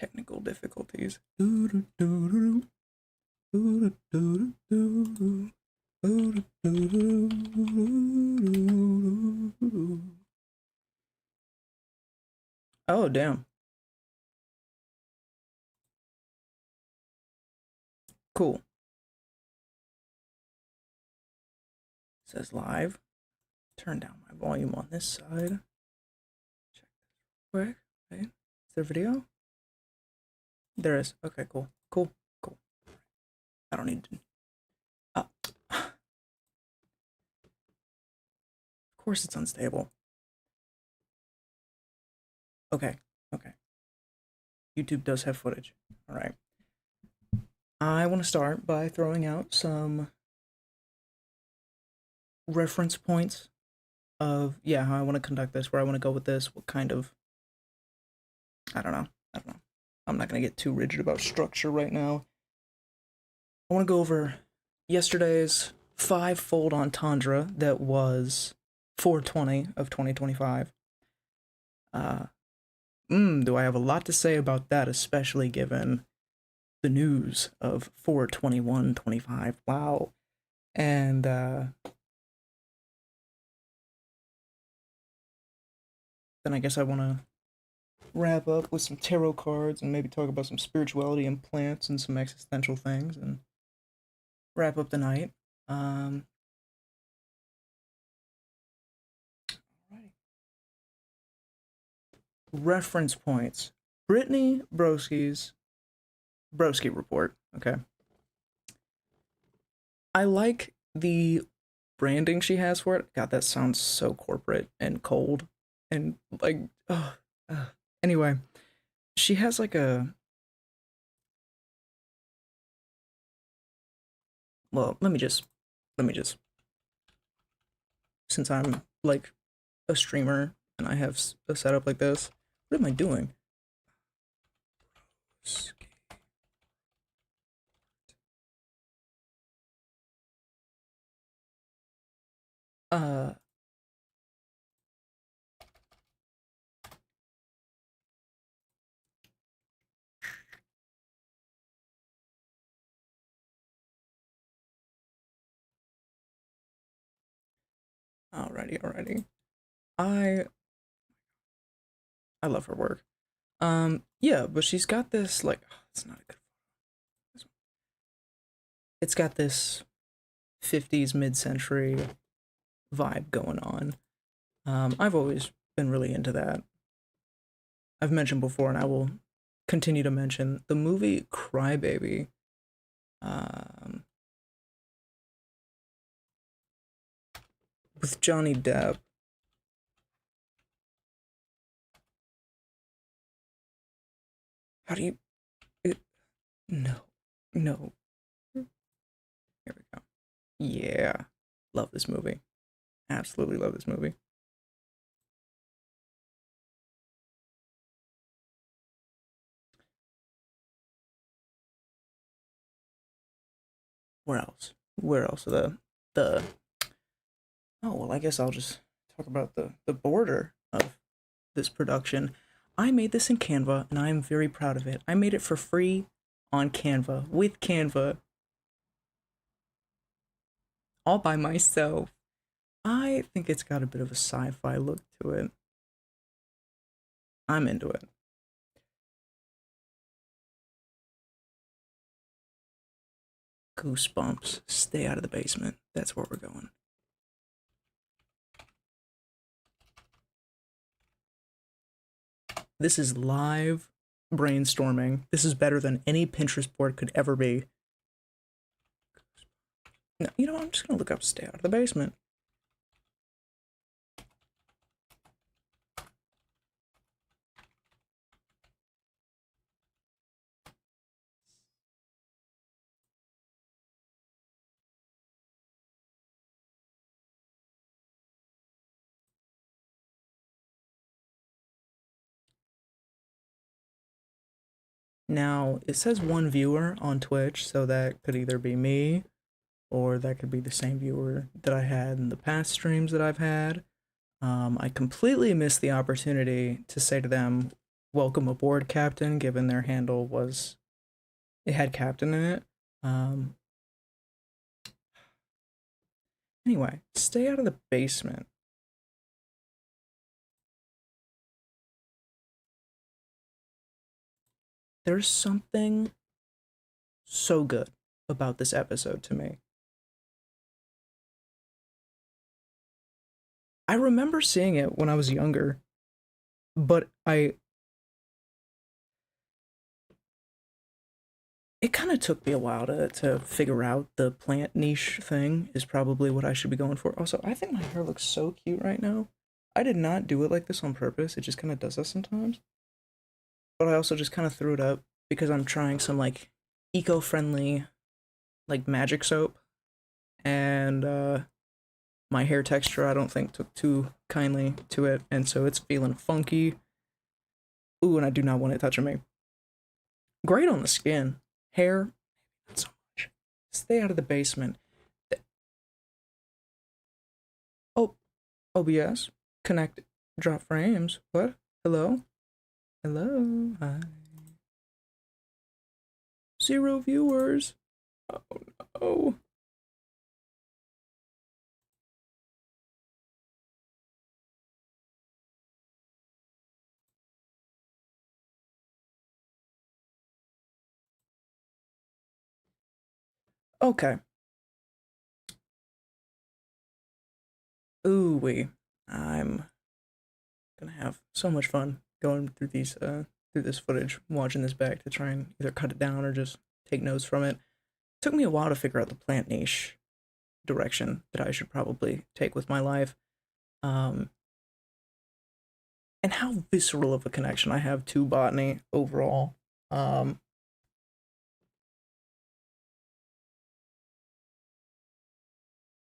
Technical difficulties. Oh, damn. Cool. It says live. Turn down my volume on this side. Check this quick. Wait. Is there video? There is. Okay, cool. Cool. Cool. I don't need to. Oh. Of course it's unstable. Okay. Okay. YouTube does have footage. All right. I want to start by throwing out some reference points of, yeah, how I want to conduct this, where I want to go with this, what kind of, I don't know. I don't know. I'm not going to get too rigid about structure right now. I want to go over yesterday's five-fold entendre that was 420 of 2025. Do I have a lot to say about that, especially given the news of 42125. Wow. And then I guess I want to wrap up with some tarot cards and maybe talk about some spirituality and plants and some existential things and wrap up the night. Alright. Reference points. Brittany Broski's Broski report. Okay. I like the branding she has for it. God, that sounds so corporate and cold and like, anyway, she has like a, well, let me just, since I'm like a streamer and I have a setup like this, what am I doing? Uh, alrighty. I love her work. Yeah, but she's got this like, it's not a good. It's got this 50s mid-century vibe going on. I've always been really into that. I've mentioned before, and I will continue to mention the movie Crybaby. With Johnny Depp. How do you? No. Here we go. Yeah, love this movie. Absolutely love this movie. Where else? Where else? The oh well, I guess I'll just talk about the border of this production. I made this in Canva, and I am very proud of it. I made it for free on Canva with Canva, all by myself. I think it's got a bit of a sci-fi look to it. I'm into it. Goosebumps. Stay out of the basement. That's where we're going. This is live brainstorming. This is better than any Pinterest board could ever be. No, you know what? I'm just gonna look up stay out of the basement. Now, it says one viewer on Twitch, so that could either be me, or that could be the same viewer that I had in the past streams that I've had. I completely missed the opportunity to say to them, welcome aboard, Captain, given their handle was it had Captain in it. Um, anyway, stay out of the basement. There's something so good about this episode to me. I remember seeing it when I was younger, but it kind of took me a while to figure out the plant niche thing is probably what I should be going for. Also, I think my hair looks so cute right now. I did not do it like this on purpose. It just kind of does that sometimes. But I also just kind of threw it up because I'm trying some like eco-friendly like magic soap, and my hair texture I don't think took too kindly to it, and so it's feeling funky. Ooh, and I do not want it touching me. Great on the skin. Hair, not so much. Stay out of the basement. Oh, OBS. Connect. Drop frames. What? Hello? Hello? Hi. 0 viewers. Oh no. Okay. Ooh wee. I'm gonna have so much fun going through through this footage, watching this back to try and either cut it down or just take notes from it. Took me a while to figure out the plant niche direction that I should probably take with my life. Um, and how visceral of a connection I have to botany overall. Um,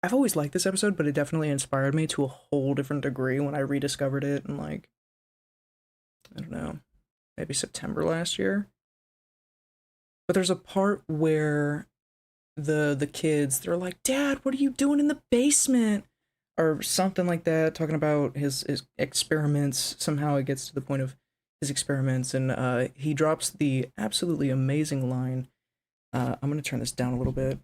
I've always liked this episode, but it definitely inspired me to a whole different degree when I rediscovered it in like, I don't know, maybe September last year. But there's a part where the kids they're like, "Dad, what are you doing in the basement?" or something like that, talking about his experiments. Somehow it gets to the point of his experiments, and he drops the absolutely amazing line. I'm gonna turn this down a little bit.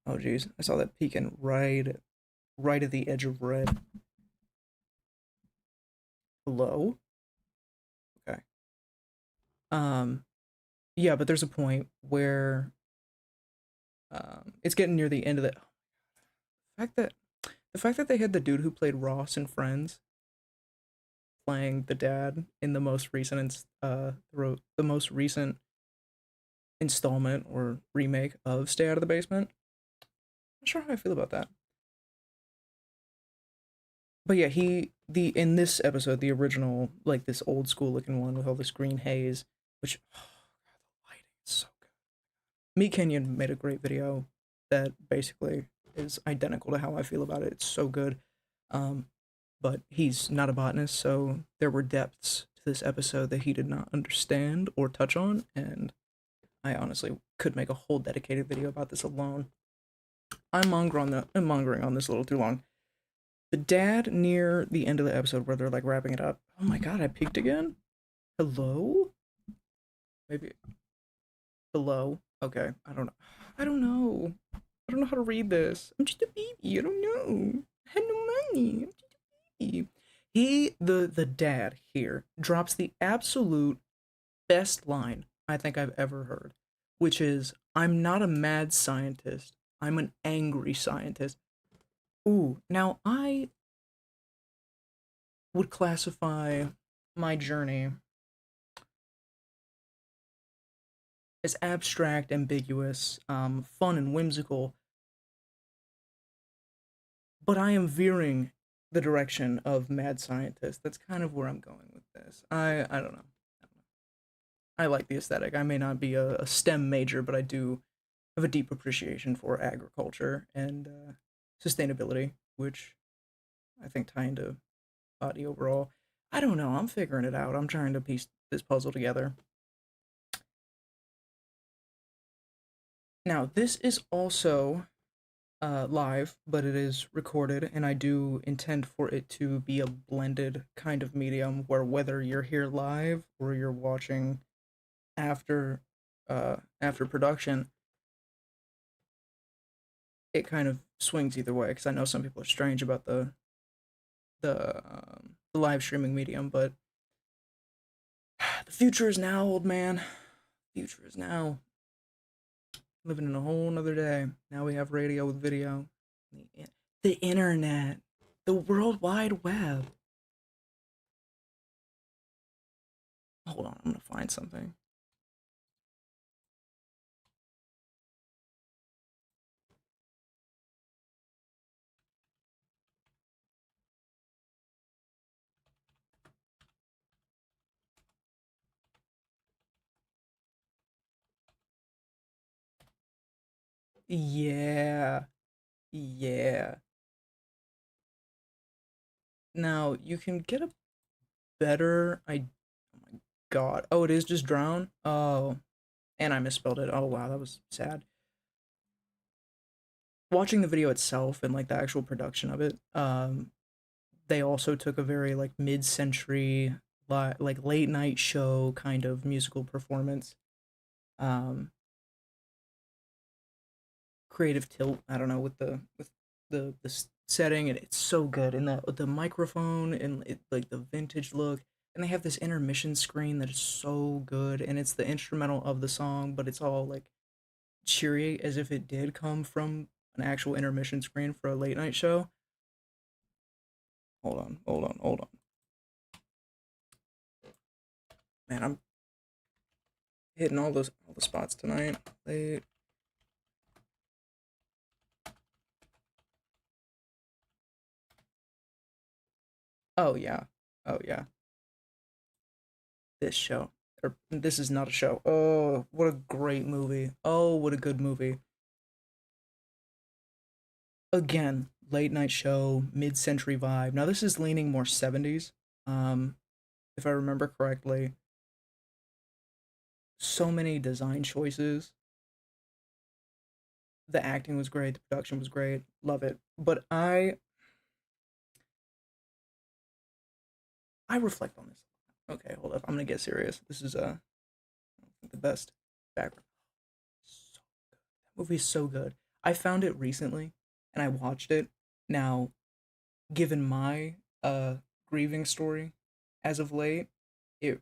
Oh geez, I saw that peeking right at the edge of red. Hello. Okay. Um. Yeah, but there's a point where it's getting near the end of the fact that the fact that they had the dude who played Ross in Friends playing the dad in the most recent the most recent installment or remake of Stay Out of the Basement. Not sure how I feel about that. But yeah, he the in this episode, the original, like this old school looking one with all this green haze, which oh, God, the lighting is so good. Meat Canyon made a great video that basically is identical to how I feel about it. It's so good. Um, but he's not a botanist, so there were depths to this episode that he did not understand or touch on, and I honestly could make a whole dedicated video about this alone. I'm mongering on this a little too long. The dad near the end of the episode where they're like wrapping it up. Oh my god, I peeked again. Hello? Maybe hello. Okay, I don't know. I don't know. I don't know how to read this. I'm just a baby. I don't know. I had no money. I'm just a baby. The dad here drops the absolute best line I think I've ever heard, which is, "I'm not a mad scientist. I'm an angry scientist." Ooh, now I would classify my journey as abstract, ambiguous, fun, and whimsical, but I am veering the direction of mad scientist. That's kind of where I'm going with this. I don't know. I like the aesthetic. I may not be a STEM major, but I do have a deep appreciation for agriculture and sustainability, which I think tie into body overall. I don't know. I'm figuring it out. I'm trying to piece this puzzle together. Now, this is also live, but it is recorded, and I do intend for it to be a blended kind of medium where whether you're here live or you're watching after after production, it kind of swings either way. Because I know some people are strange about the live streaming medium, but the future is now, old man. Future is now. Living in a whole nother day. Now we have radio with video. The internet. The World Wide Web. Hold on, I'm gonna find something. Yeah. Yeah. Now you can get a better I oh my god. Oh, it is just drown? Oh. And I misspelled it. Oh wow, that was sad. Watching the video itself and like the actual production of it, they also took a very like mid-century like late night show kind of musical performance. Um Creative tilt, I don't know, with the setting, and it's so good, and the microphone and it, like the vintage look, and they have this intermission screen that is so good, and it's the instrumental of the song, but it's all like cheery as if it did come from an actual intermission screen for a late night show. Hold on, hold on, hold on. Man, I'm hitting all the spots tonight. Late. Oh yeah. Oh yeah. This show. Or this is not a show. Oh, what a great movie. Oh, what a good movie. Again, late night show, mid-century vibe. Now this is leaning more 70s. Um, if I remember correctly. So many design choices. The acting was great, the production was great. Love it. But I reflect on this. Okay, hold up. I'm gonna get serious. This is the best background. So good. That movie is so good. I found it recently and I watched it. Now, given my grieving story as of late, it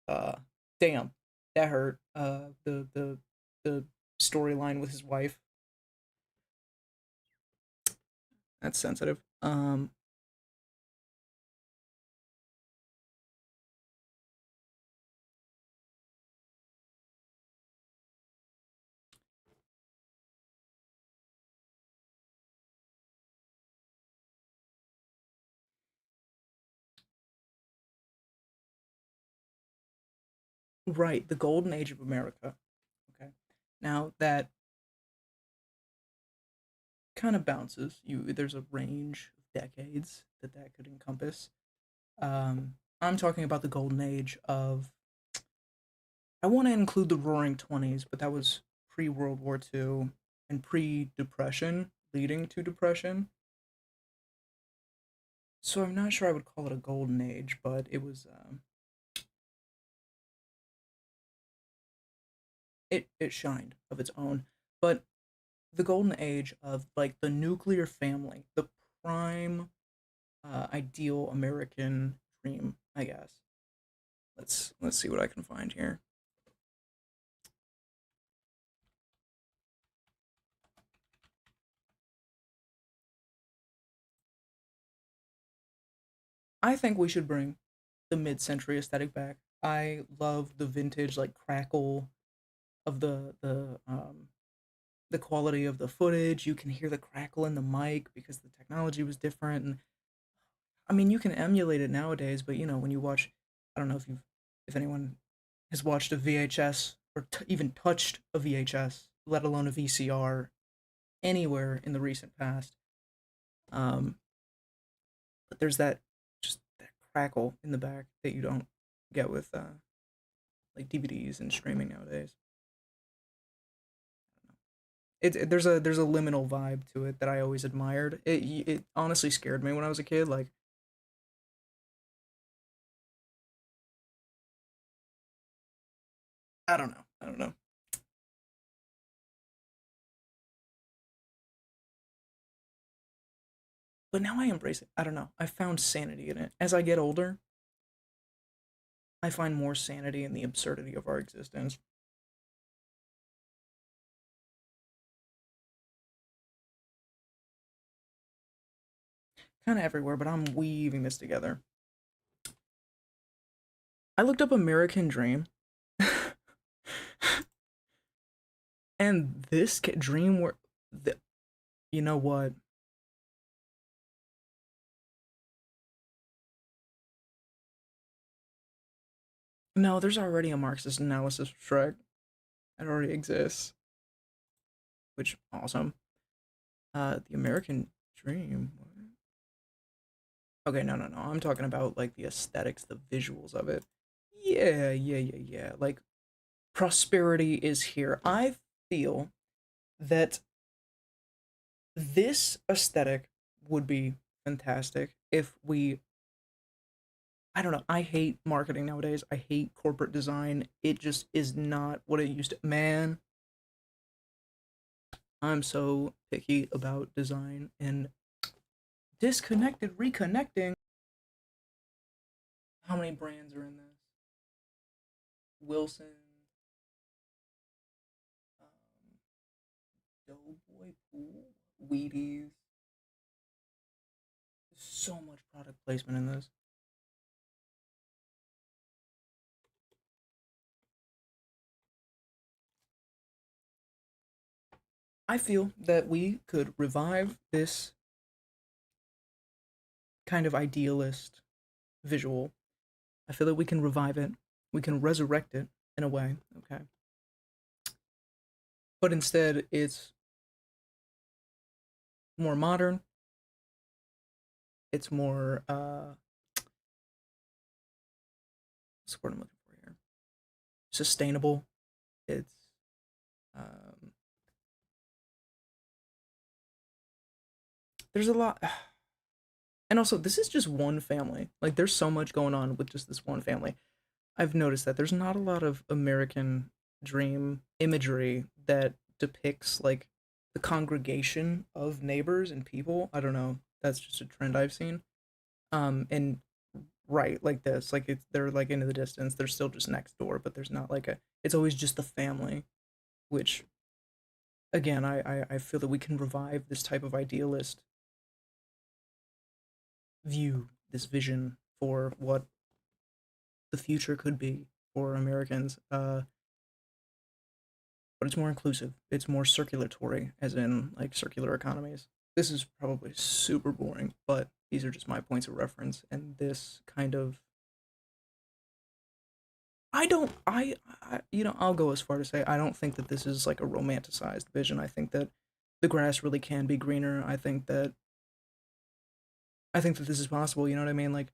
uh damn, that hurt. The storyline with his wife, that's sensitive. Right, the golden age of America. Okay. Now that kind of bounces. There's a range of decades that could encompass. I'm talking about the golden age of. I want to include the Roaring Twenties, but that was pre World War II and pre Depression, leading to Depression. So I'm not sure I would call it a golden age, but it shined of its own. But the golden age of like the nuclear family, the prime ideal American dream, I guess. Let's see what I can find here. I think we should bring the mid-century aesthetic back. I love the vintage like crackle of the quality of the footage. You can hear the crackle in the mic because the technology was different. And I mean, you can emulate it nowadays, but you know, when you watch, I don't know if anyone has watched a VHS or even touched a VHS, let alone a VCR, anywhere in the recent past. Um, but there's that just that crackle in the back that you don't get with like DVDs and streaming nowadays. There's a liminal vibe to it that I always admired. It honestly scared me when I was a kid. Like, I don't know. I don't know. But now I embrace it. I don't know. I found sanity in it. As I get older, I find more sanity in the absurdity of our existence. Kind of everywhere, but I'm weaving this together. I looked up American Dream, and this dream where, the, you know what? No, there's already a Marxist analysis of Shrek. It already exists, which awesome. The American Dream. Okay, no. I'm talking about like the aesthetics, the visuals of it. Yeah. Like prosperity is here. I feel that this aesthetic would be fantastic if we, I don't know, I hate marketing nowadays. I hate corporate design. It just is not what it used to. Man, I'm so picky about design and disconnected, reconnecting. How many brands are in this? Wilson, um, Doughboy Pool, Wheaties. There's so much product placement in this. I feel that we could revive this kind of idealist visual. I feel that we can revive it. We can resurrect it in a way. Okay. But instead, it's more modern. It's more, what's the word I'm looking for here? Sustainable. It's, um, there's a lot. And also, this is just one family. Like, there's so much going on with just this one family. I've noticed that there's not a lot of American dream imagery that depicts like the congregation of neighbors and people. I don't know. That's just a trend I've seen. And right, like this, like it's they're like into the distance. They're still just next door, but there's not like a. It's always just the family, which again, I feel that we can revive this type of idealist view, this vision for what the future could be for Americans. But it's more inclusive. It's more circulatory, as in like circular economies. This is probably super boring, but these are just my points of reference. And this kind of, I don't, you know, I'll go as far to say I don't think that this is like a romanticized vision. I think that the grass really can be greener. I think that this is possible. You know what I mean? Like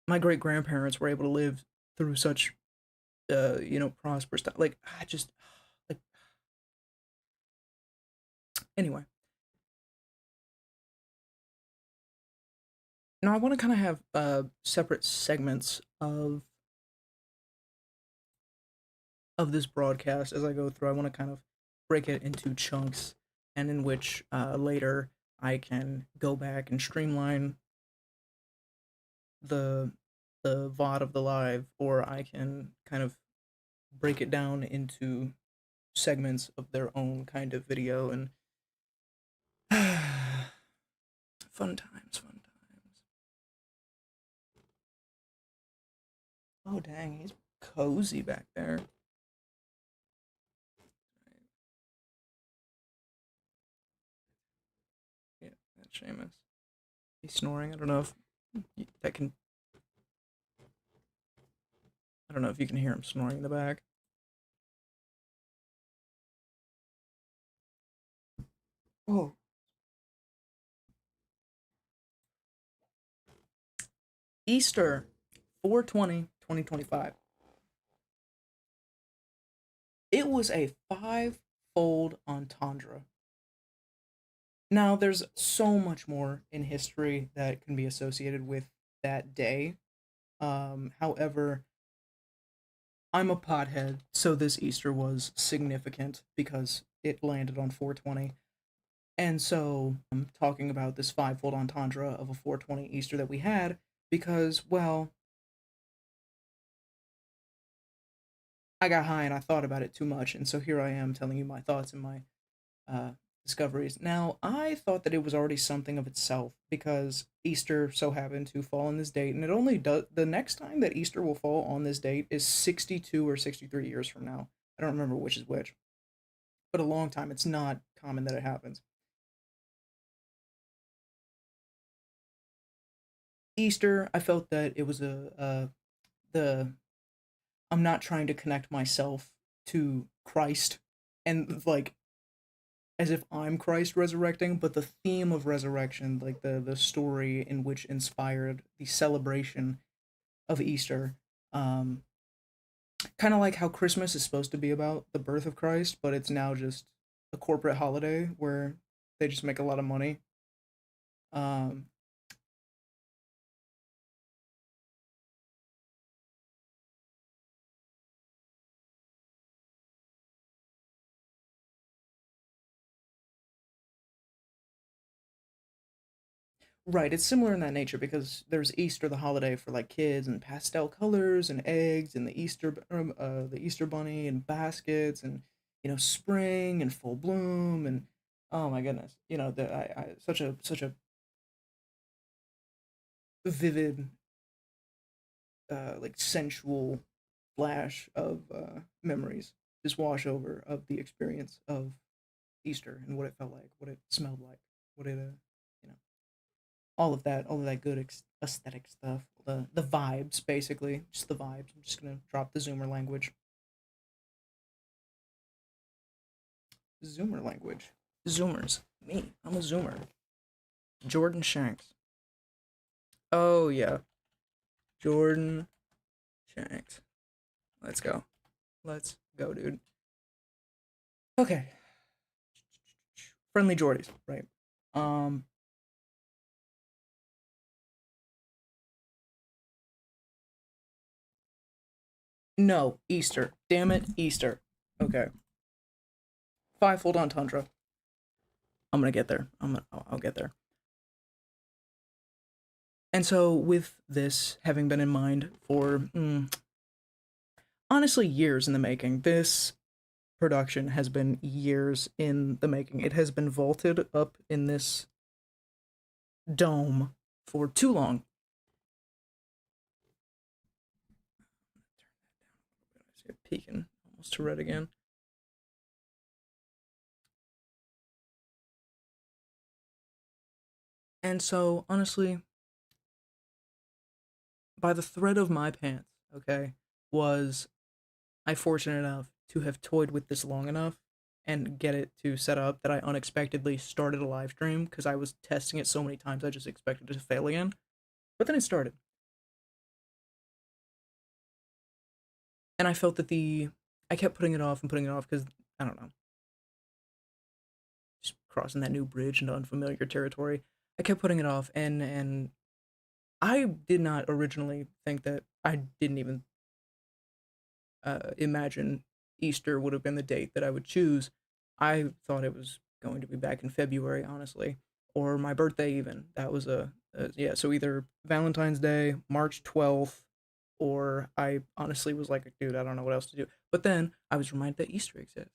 my great grandparents were able to live through such, you know, prosperous stuff. Like I just, like anyway. Now I want to kind of have separate segments of this broadcast as I go through. I want to kind of break it into chunks, and in which later I can go back and streamline the VOD of the live, or I can kind of break it down into segments of their own kind of video and fun times, fun times. Oh dang, he's cozy back there. Yeah, that's Seamus. He's snoring. I don't know if that can. I don't know if you can hear him snoring in the back. Oh, Easter, 4/20/2025. It was a 5 five-fold entendre. Now, there's so much more in history that can be associated with that day. However, I'm a pothead, so this Easter was significant because it landed on 420. And so I'm talking about this five-fold entendre of a 420 Easter that we had because, well, I got high and I thought about it too much, and so here I am telling you my thoughts and my uh, discoveries. Now, I thought that it was already something of itself because Easter so happened to fall on this date, and it only does the next time that Easter will fall on this date is 62 or 63 years from now. I don't remember which is which, but a long time. It's not common that it happens. Easter, I felt that it was the I'm not trying to connect myself to Christ and like as if I'm Christ resurrecting, but the theme of resurrection, like the story in which inspired the celebration of Easter, um, kind of like how Christmas is supposed to be about the birth of Christ, but it's now just a corporate holiday where they just make a lot of money. Um, right, it's similar in that nature because there's Easter, the holiday for like kids, and pastel colors and eggs, and the Easter bunny and baskets, and spring and full bloom, and oh my goodness, such a vivid, like sensual flash of memories just wash over of the experience of Easter and what it felt like, what it smelled like, what it you know all of that good aesthetic stuff, the vibes, basically, just the vibes. I'm just gonna drop the Zoomer language. Zoomer language. Zoomers. Me. I'm a Zoomer. Jordan Shanks. Oh yeah, Jordan Shanks. Let's go. Let's go, dude. Okay. Friendly Jordies, right? Um, no, Easter. Damn it, Easter. Okay. Fivefold on Tundra. I'm gonna get there. I'll get there. And so, with this having been in mind for honestly years in the making, this production has been years in the making. It has been vaulted up in this dome for too long. I see it peeking almost to red again. And so, honestly, by the thread of my pants, okay, was I fortunate enough to have toyed with this long enough and get it to set up that I unexpectedly started a live stream because I was testing it so many times I just expected it to fail again. But then it started. And I felt that I kept putting it off and putting it off because I don't know, just crossing that new bridge into unfamiliar territory. I kept putting it off and I did not originally think that I didn't even imagine Easter would have been the date that I would choose. I thought it was going to be back in February, honestly, or my birthday even. That was yeah. So either Valentine's Day, March 12th, or I honestly was like, dude, I don't know what else to do. But then I was reminded that Easter exists.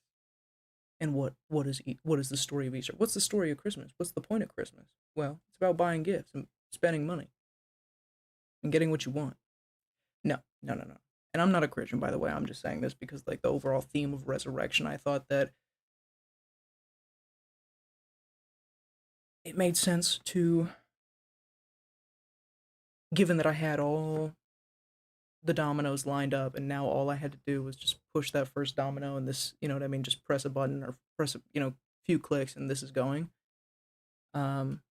And what is the story of Easter? What's the story of Christmas? What's the point of Christmas? Well, it's about buying gifts and spending money and getting what you want. No, no, no, no. And I'm not a Christian, by the way. I'm just saying this because, like, the overall theme of resurrection, I thought that it made sense to, given that I had all the dominoes lined up, and now all I had to do was just push that first domino, and this, you know what I mean, just press a button or press a, few clicks, and this is going. Um,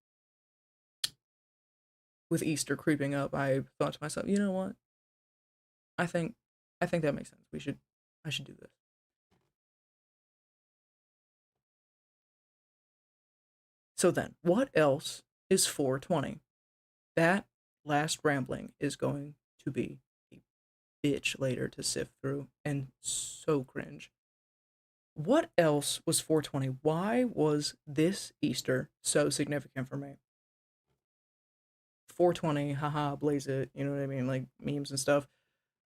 with Easter creeping up, I thought to myself, you know what? I think, I think that makes sense. I should do this. So then, what else is 420? That last rambling is going to be a bitch later to sift through and so cringe. What else was 420? Why was this Easter so significant for me? 420, haha, blaze it, you know what I mean? Like memes and stuff.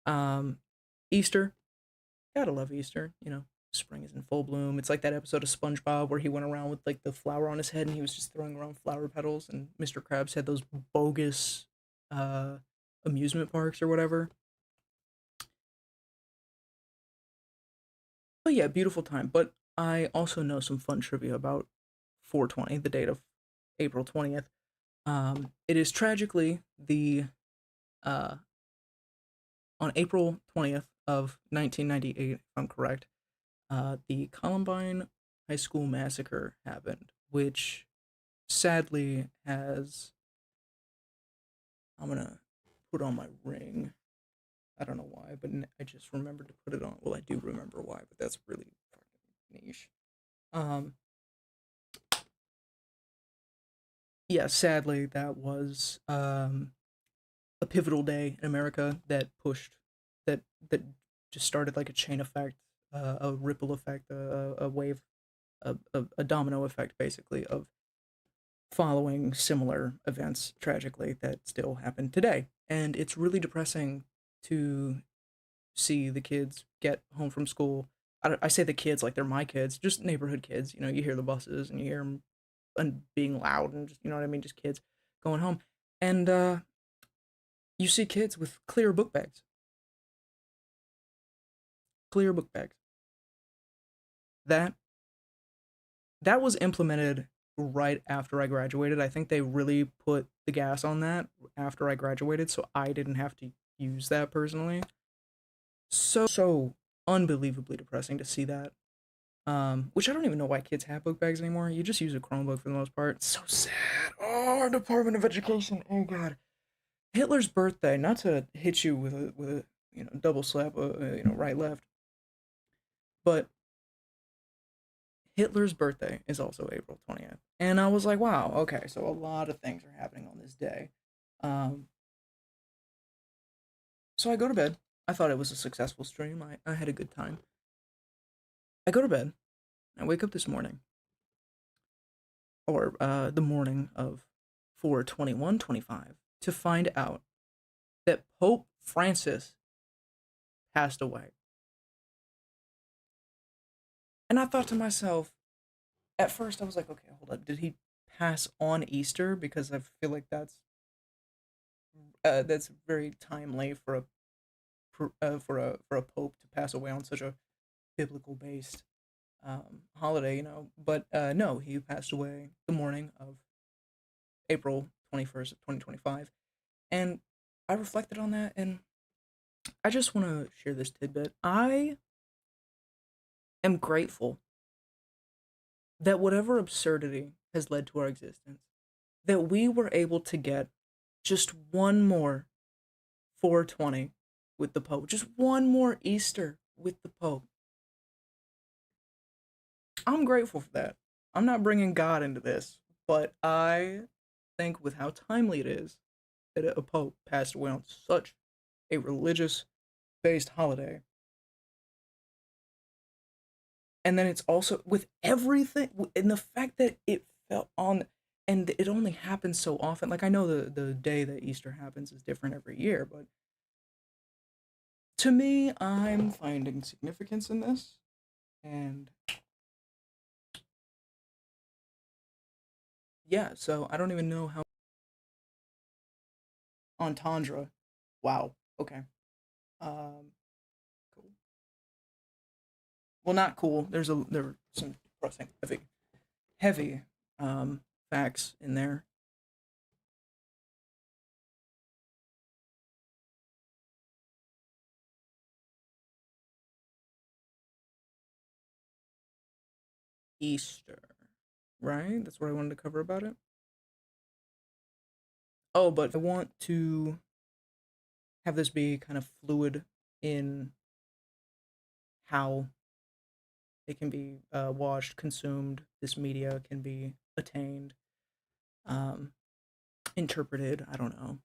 Um, Easter, gotta love Easter, you know. Spring is in full bloom. It's like that episode of SpongeBob where he went around with like the flower on his head and he was just throwing around flower petals, and Mr. Krabs had those bogus uh amusement parks or whatever. But yeah, beautiful time. But I also know some fun trivia about 420, the date of April 20th. It is tragically the uh on April 20th of 1998, if I'm correct, the Columbine High School massacre happened, which sadly has. I'm gonna put on my ring. I don't know why, but I just remembered to put it on. Well, I do remember why, but that's really niche. Um, yeah, sadly, that was a pivotal day in America that pushed that just started like a chain effect, a ripple effect, a wave, a domino effect, basically, of following similar events tragically that still happen today. And it's really depressing to see the kids get home from school. I say the kids like they're my kids, just neighborhood kids. You know, you hear the buses and you hear them and being loud and just, you know what I mean, just kids going home. And you see kids with clear book bags. That that was implemented right after I graduated. I think they really put the gas on that after I graduated, so I didn't have to use that personally. So unbelievably depressing to see that. Which I don't even know why kids have book bags anymore. You just use a Chromebook for the most part. It's so sad. Oh, our Department of Education. Oh God. Hitler's birthday. Not to hit you with a double slap, right left, but Hitler's birthday is also April 20th. And I was like, wow, okay, so a lot of things are happening on this day. Um, so I go to bed. I thought it was a successful stream. I had a good time. I go to bed. I wake up this morning, or the morning of 4/21/25, to find out that Pope Francis passed away. And I thought to myself, at first I was like, okay, hold up. Did he pass on Easter? Because I feel like that's very timely for a pope to pass away on such a biblical based holiday, you know. But no, he passed away the morning of April 21st, 2025, and I reflected on that, and I just want to share this tidbit. I am grateful that whatever absurdity has led to our existence, that we were able to get just one more 420 with the Pope, just one more Easter with the Pope. I'm grateful for that. I'm not bringing God into this, but I think with how timely it is that a Pope passed away on such a religious based holiday. And then it's also with everything, and the fact that it fell on, and it only happens so often. Like, I know the day that Easter happens is different every year, but to me, I'm finding significance in this. And yeah, so I don't even know how. Entendre. Wow. Okay. Um, cool. Well, not cool. There were some depressing, heavy facts in there. Easter, right? That's what I wanted to cover about it. Oh, but I want to have this be kind of fluid in how it can be watched, consumed. This media can be attained. um, interpreted. I don't know.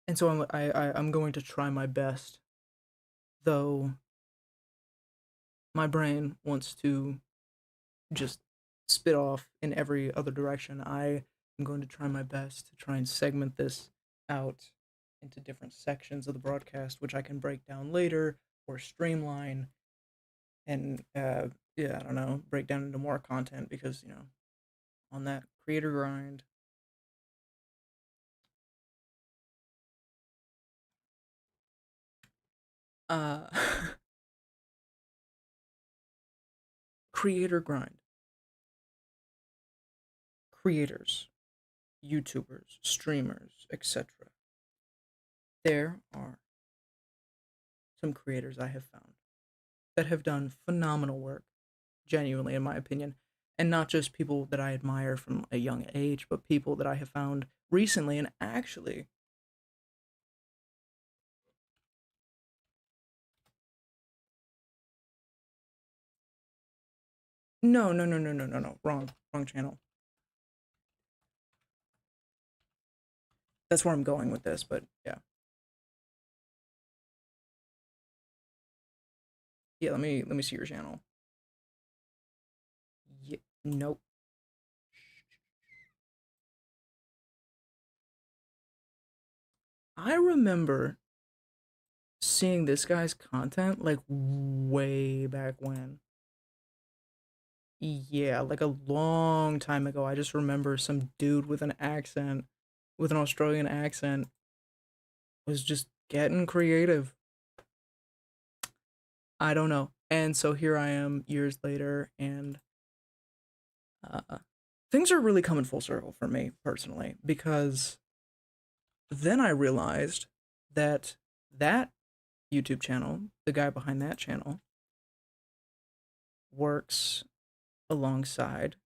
And so I'm going to try my best, though my brain wants to just spit off in every other direction. I am going to try my best to try and segment this out into different sections of the broadcast, which I can break down later or streamline and yeah, I don't know, break down into more content because on that creator grind. Uh, creator grind. Creators, YouTubers, streamers, etc. There are some creators I have found that have done phenomenal work, genuinely, in my opinion. And not just people that I admire from a young age, but people that I have found recently. And actually, no, no, no, no, no, no, no, wrong channel. That's where I'm going with this, but yeah. Yeah, let me see your channel. Yeah, nope. I remember seeing this guy's content like way back when. Yeah, like a long time ago. I just remember some dude with an accent, with an Australian accent, was just getting creative. I don't know. And so here I am years later, and uh, things are really coming full circle for me personally because then I realized that that YouTube channel, the guy behind that channel, works alongside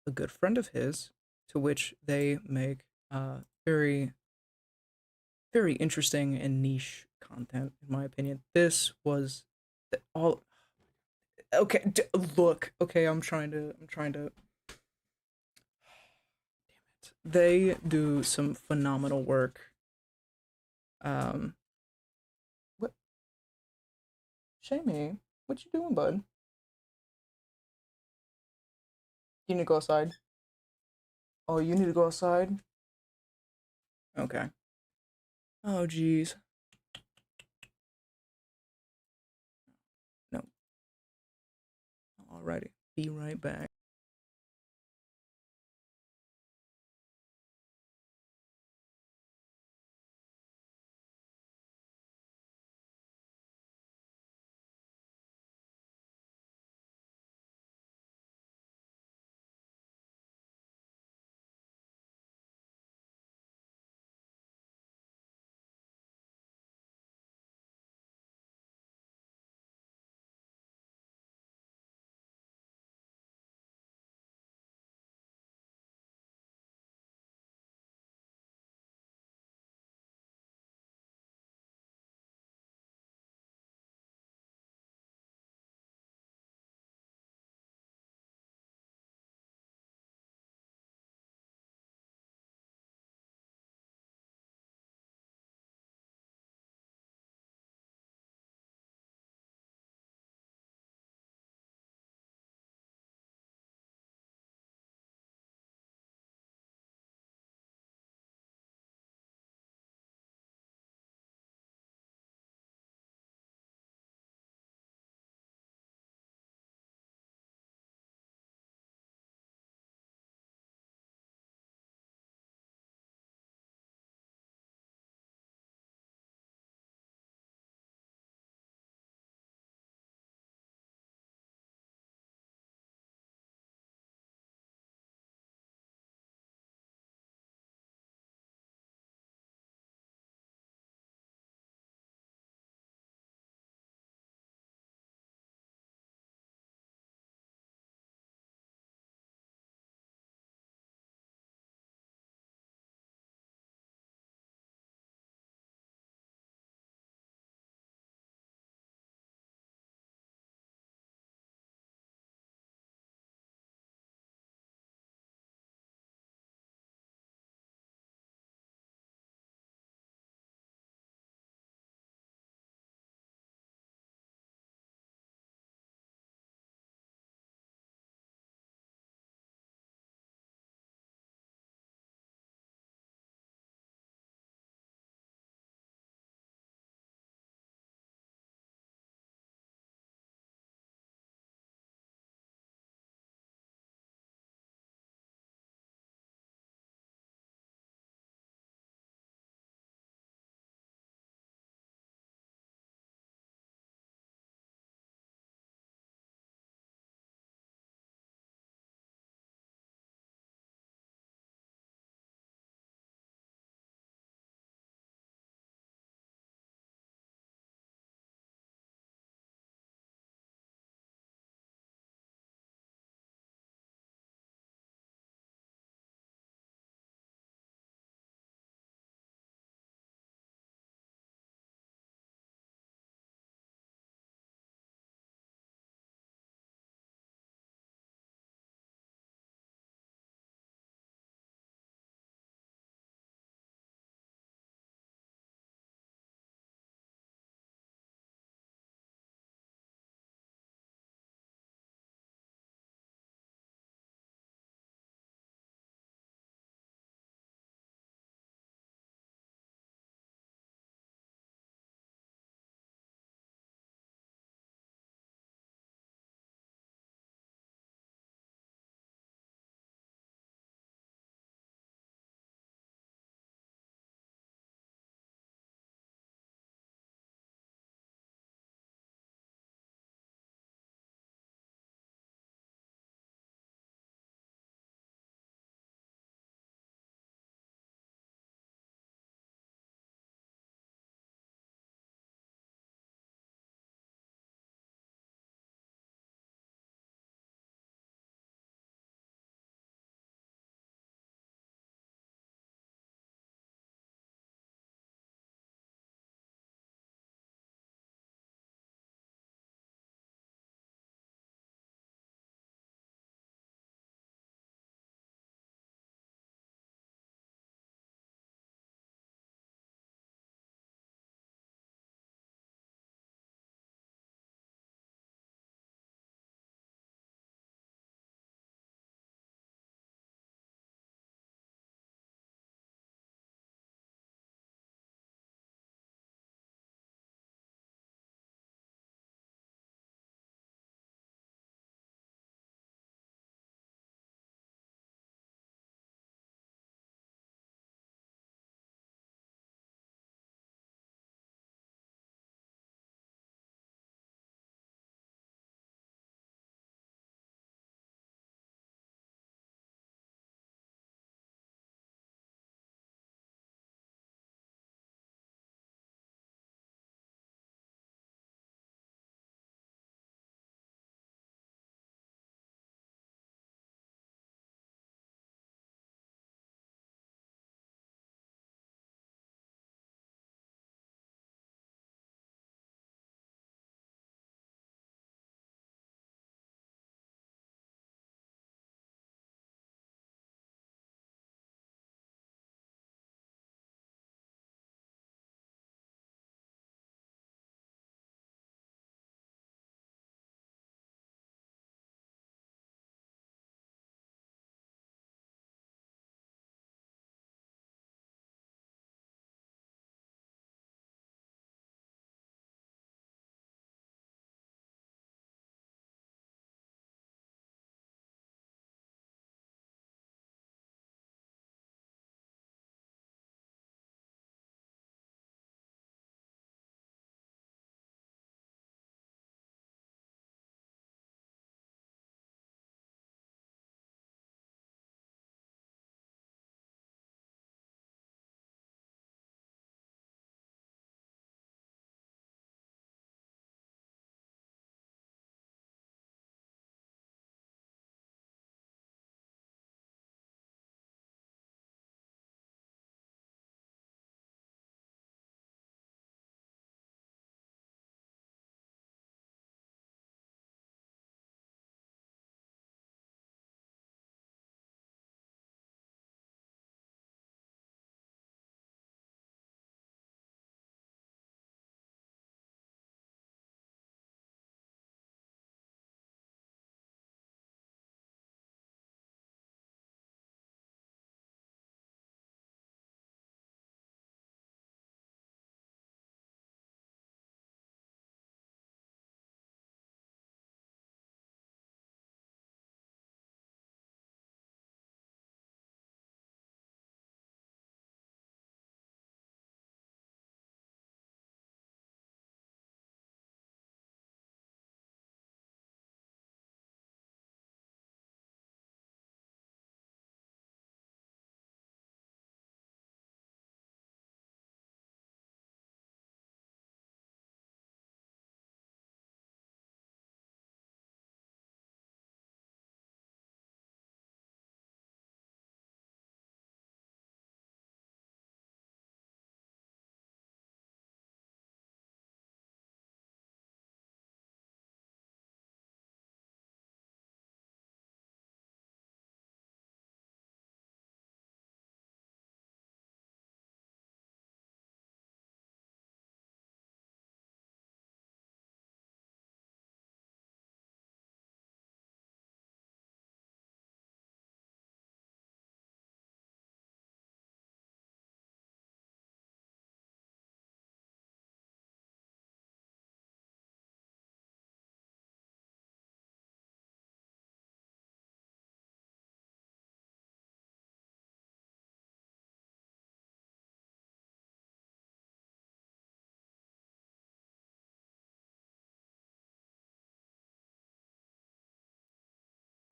a good friend of his, to which they make very, very interesting and niche content, in my opinion. This was all okay. Look, okay, I'm trying to. They do some phenomenal work. Um, what, Shamey? What you doing, bud? You need to go outside. Oh, you need to go outside. Okay. Oh, geez. No. Alrighty. Be right back.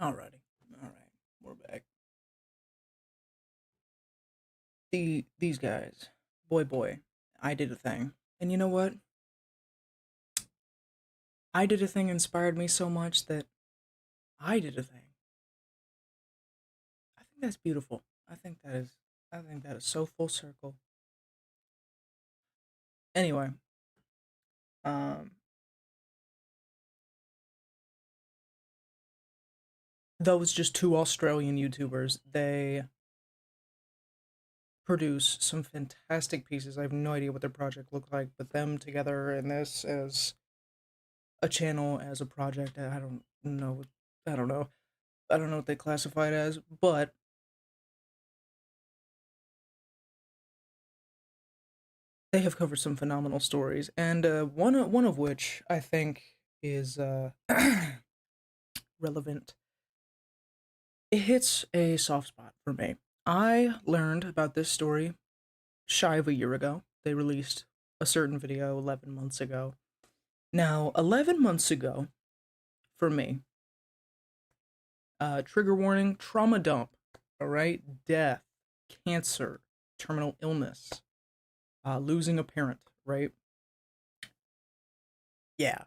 Alrighty. Alright. We're back. These guys. Boy. I did a thing. And you know what? I did a thing inspired me so much that I did a thing. I think that's beautiful. I think that is so full circle. Anyway, um those just two Australian YouTubers, they produce some fantastic pieces. I have no idea what their project looked like, but them together in this as a channel, as a project, I don't know. I don't know. I don't know what they classify it as, but they have covered some phenomenal stories, and one of which I think is relevant. It hits a soft spot for me. I learned about this story shy of a year ago. They released a certain video 11 months ago. Now, 11 months ago, for me, trigger warning, trauma dump, all right? Death, cancer, terminal illness, losing a parent, right? Yeah.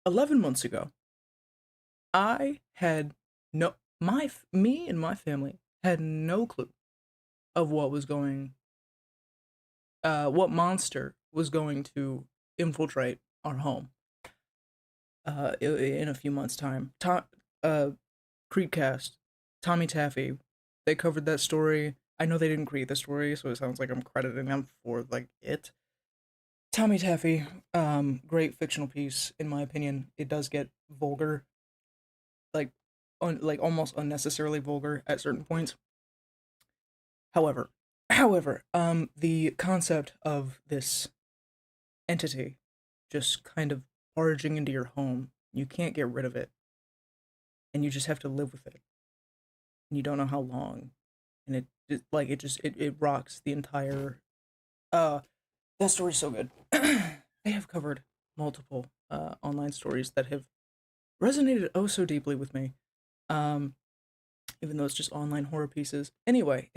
11 months ago, I had no, me and my family had no clue of what monster was going to infiltrate our home in a few months' time. Uh, Creepcast, Tommy Taffy, they covered that story. I know they didn't create the story, so it sounds like I'm crediting them for like it. Tommy Taffy, great fictional piece in my opinion. It does get vulgar, like, like almost unnecessarily vulgar at certain points. However, the concept of this entity just kind of barging into your home, you can't get rid of it, and you just have to live with it, and you don't know how long, and it rocks the entire. Uh, that story's so good. They have covered multiple online stories that have resonated oh so deeply with me. Um, Even though it's just online horror pieces. Anyway,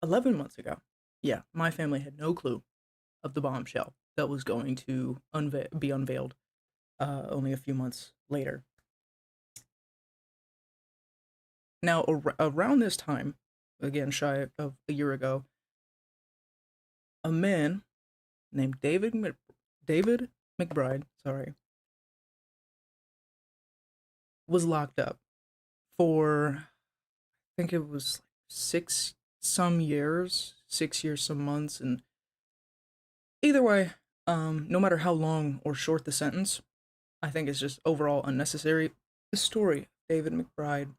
11 months ago, yeah, my family had no clue of the bombshell that was going to be unveiled only a few months later. Now, around this time, again, shy of a year ago, a man named David McBride, sorry, was locked up for, I think it was six some years, 6 years, some months, and either way, no matter how long or short the sentence, I think it's just overall unnecessary. The story, David McBride.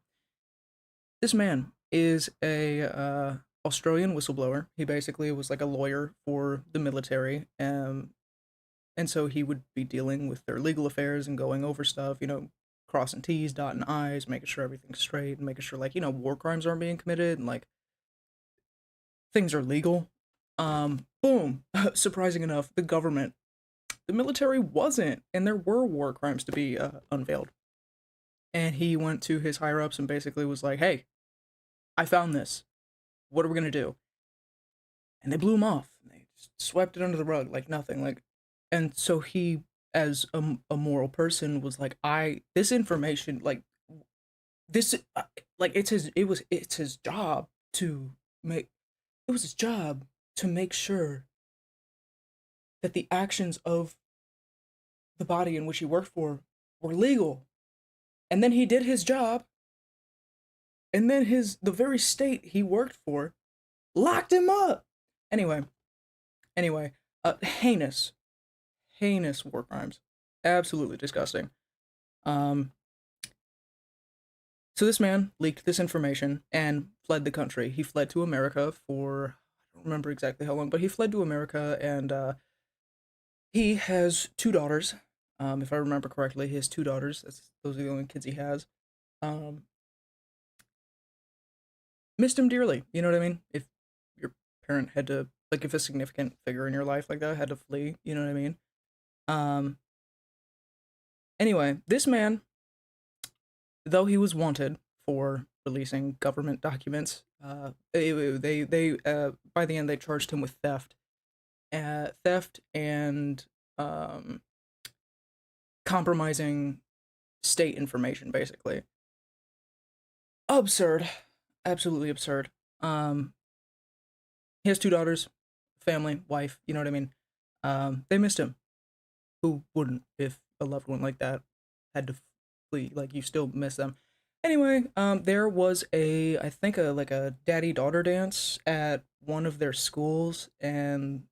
This man is a Australian whistleblower. He basically was like a lawyer for the military, and so he would be dealing with their legal affairs and going over stuff, crossing T's, dotting I's, making sure everything's straight, and making sure like war crimes aren't being committed and like things are legal. Boom. Surprising enough, the military wasn't, and there were war crimes to be unveiled. And he went to his higher ups and basically was like, "Hey, I found this. What are we gonna do?" And they blew him off. And they just swept it under the rug like nothing. And so he, as a moral person, was like, "I this information this like it's his job to make it was his job to make sure that the actions of the body in which he worked for were legal." And then he did his job, and then the very state he worked for locked him up. Anyway, anyway, heinous, heinous war crimes, absolutely disgusting. Um, so this man leaked this information and fled the country. He fled to America for I don't remember exactly how long, but he fled to America, and he has two daughters. If I remember correctly, he has two daughters. Those are the only kids he has. Um, missed him dearly. You know what I mean? If your parent had to, like, if a significant figure in your life like that had to flee, you know what I mean? Um, anyway, this man, though he was wanted for releasing government documents, by the end they charged him with theft and um, compromising state information, basically. Absurd, absolutely absurd. Um, he has two daughters, family, wife. You know what I mean? They missed him. Who wouldn't if a loved one like that had to flee? Like you still miss them. Anyway, there was I think a daddy daughter dance at one of their schools, and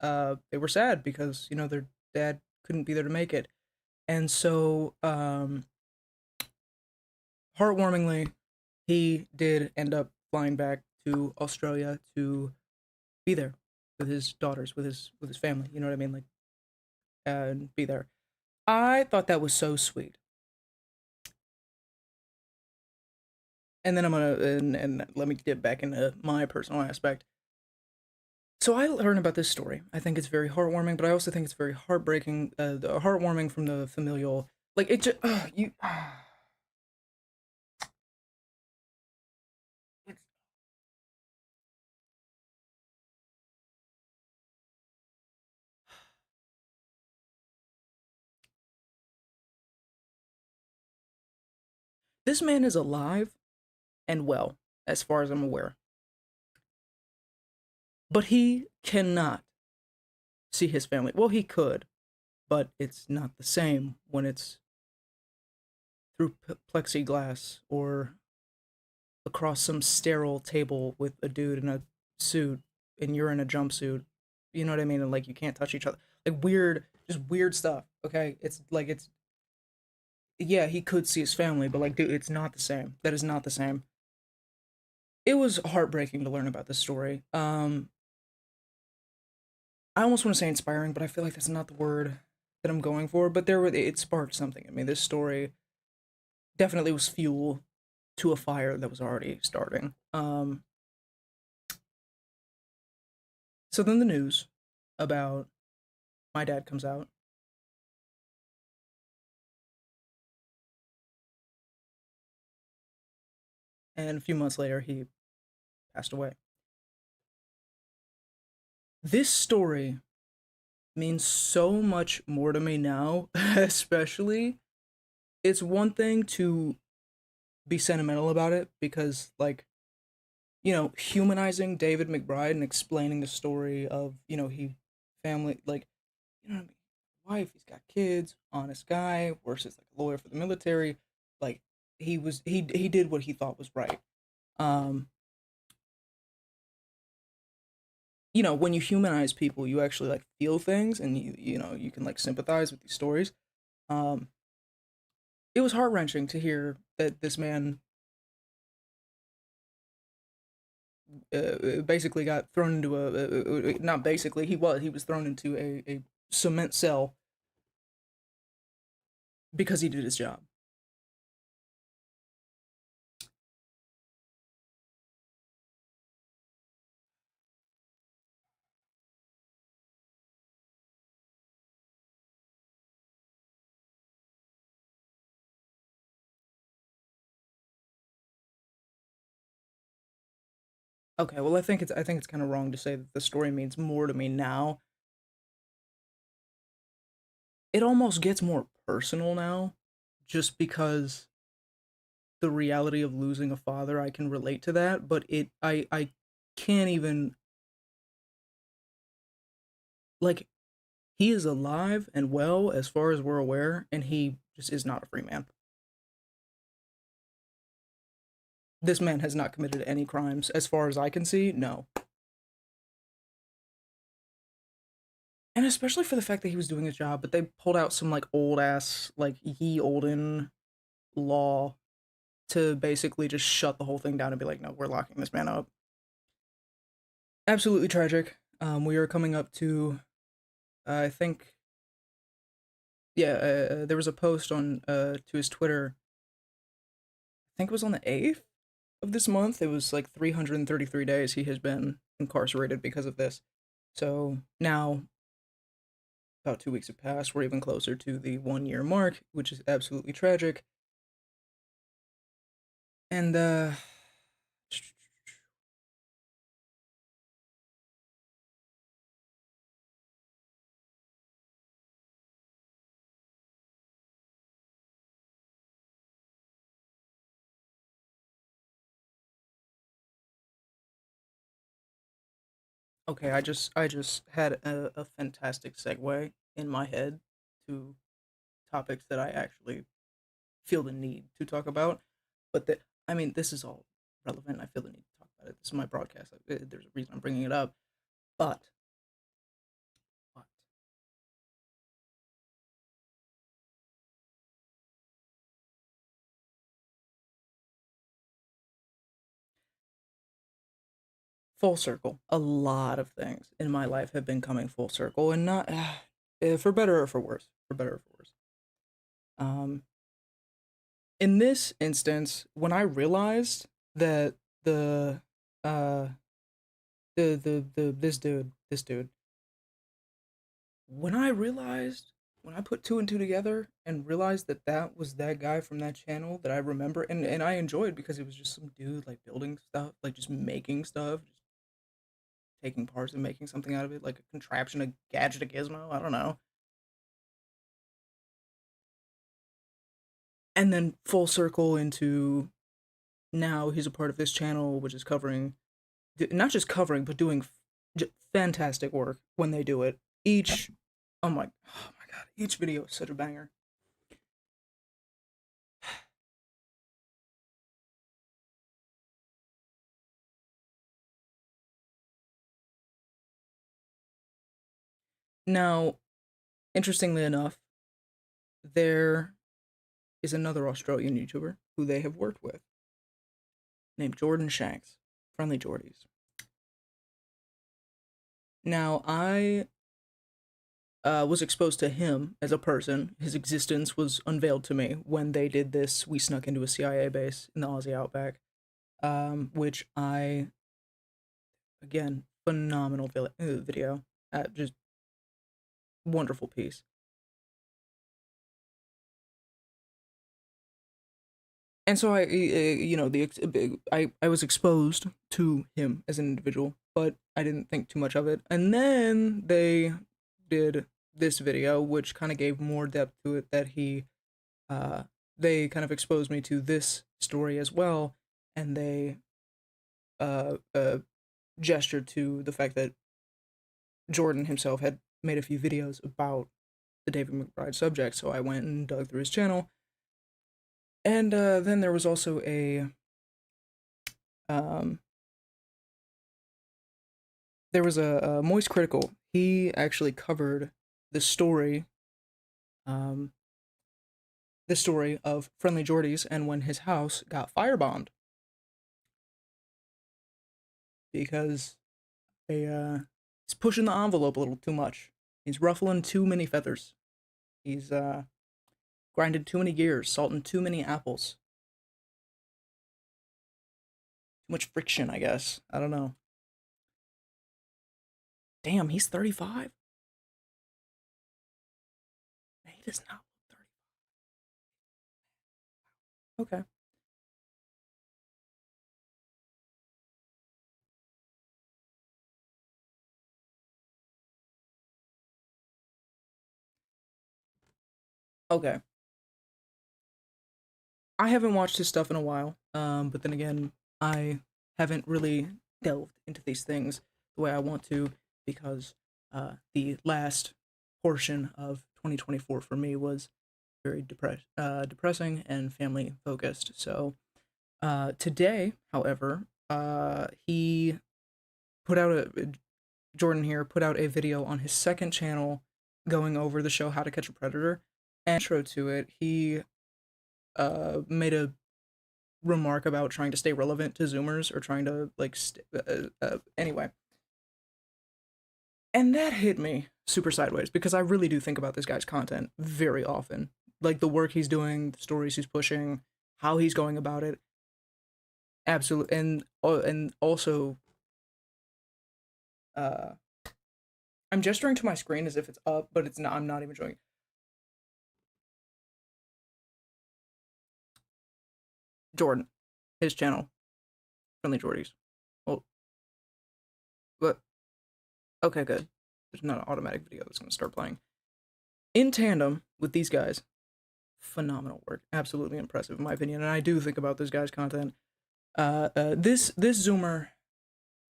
they were sad because their dad couldn't be there to make it, and so heartwarmingly, he did end up flying back to Australia to be there with his daughters, with his family. You know what I mean? Like, and be there. I thought that was so sweet. And then and let me get back into my personal aspect. So I learned about this story. I think it's very heartwarming, but I also think it's very heartbreaking. Heartwarming from the familial, like it just you. It's, this man is alive and well, as far as I'm aware, but he cannot see his family. Well, he could, but it's not the same when it's through plexiglass or across some sterile table with a dude in a suit and you're in a jumpsuit. You know what I mean? And like you can't touch each other. Like weird, just weird stuff. Okay, it's like it's yeah, he could see his family, but like dude, it's not the same. That is not the same. It was heartbreaking to learn about this story. I almost want to say inspiring, but I feel like that's not the word that I'm going for. But it sparked something. I mean, this story definitely was fuel to a fire that was already starting. So then the news about my dad comes out, and a few months later, he passed away. This story means so much more to me now, especially. It's one thing to be sentimental about it because, like, humanizing David McBride and explaining the story of, he family, like, what I mean? Wife, he's got kids, honest guy, works as like a lawyer for the military. Like, he did what he thought was right. Um, when you humanize people, you actually like feel things and you can like sympathize with these stories. Um, it was heart wrenching to hear that this man basically got thrown into not basically he was thrown into a cement cell because he did his job. Okay, well I think it's kind of wrong to say that the story means more to me now. It almost gets more personal now, just because the reality of losing a father, I can relate to that, but I can't even, like, he is alive and well as far as we're aware, and he just is not a free man. This man has not committed any crimes as far as I can see. No. And especially for the fact that he was doing his job, but they pulled out some like old ass like ye olden law to basically just shut the whole thing down and be like, no, we're locking this man up. Absolutely tragic. We are coming up to, I think, yeah, there was a post on to his Twitter. I think it was on the 8th of this month, it was like 333 days he has been incarcerated because of this. So now, about 2 weeks have passed. We're even closer to the 1 year mark, which is absolutely tragic. And okay, I just had a fantastic segue in my head to topics that I actually feel the need to talk about. But I mean, this is all relevant. I feel the need to talk about it. This is my broadcast. There's a reason I'm bringing it up. But, but full circle. A lot of things in my life have been coming full circle, and not for better or for worse. For better or for worse. Um, in this instance, when I realized that the uh the this dude, when I realized when I put two and two together and realized that that was that guy from that channel that I remember, and I enjoyed because it was just some dude like building stuff, like just making stuff, just taking parts and making something out of it, like a contraption, a gadget, a gizmo, I don't know. And then full circle into now he's a part of this channel, which is covering, not just covering, but doing fantastic work when they do it. Each, oh my god, each video is such a banger. Now, interestingly enough, there is another Australian YouTuber who they have worked with named Jordan Shanks, Friendly Jordies. Now, I was exposed to him as a person. His existence was unveiled to me when they did this. We snuck into a CIA base in the Aussie Outback, which I, again, phenomenal video. Just wonderful piece. And so I was exposed to him as an individual, but I didn't think too much of it. And then they did this video, which kind of gave more depth to it. That uh, they kind of exposed me to this story as well, and they uh, uh, gestured to the fact that Jordan himself had made a few videos about the David McBride subject. So I went and dug through his channel, and then there was also a um, there was a Moist Critical. He actually covered the story, um, the story of Friendly Jordies and when his house got firebombed because he's pushing the envelope a little too much. He's ruffling too many feathers. He's grinding too many gears, salting too many apples. Too much friction, I guess. I don't know. Damn, he's 35. He does not look 30. Okay. Okay. I haven't watched his stuff in a while, but then again, I haven't really delved into these things the way I want to because the last portion of 2024 for me was very depressing and family focused. So today, however, he put out a Jordan here put out a video on his second channel going over the show How to Catch a Predator. And intro to it, he made a remark about trying to stay relevant to Zoomers or trying to like anyway. And that hit me super sideways because I really do think about this guy's content very often. Like the work he's doing, the stories he's pushing, how he's going about it. absolutely, and also, uh, I'm gesturing to my screen as if it's up, but it's not. I'm not even showing. Jordan, his channel, Friendly Jordies. Well, but okay, good. There's not an automatic video that's gonna start playing in tandem with these guys. Phenomenal work, absolutely impressive in my opinion. And I do think about this guy's content. This Zoomer,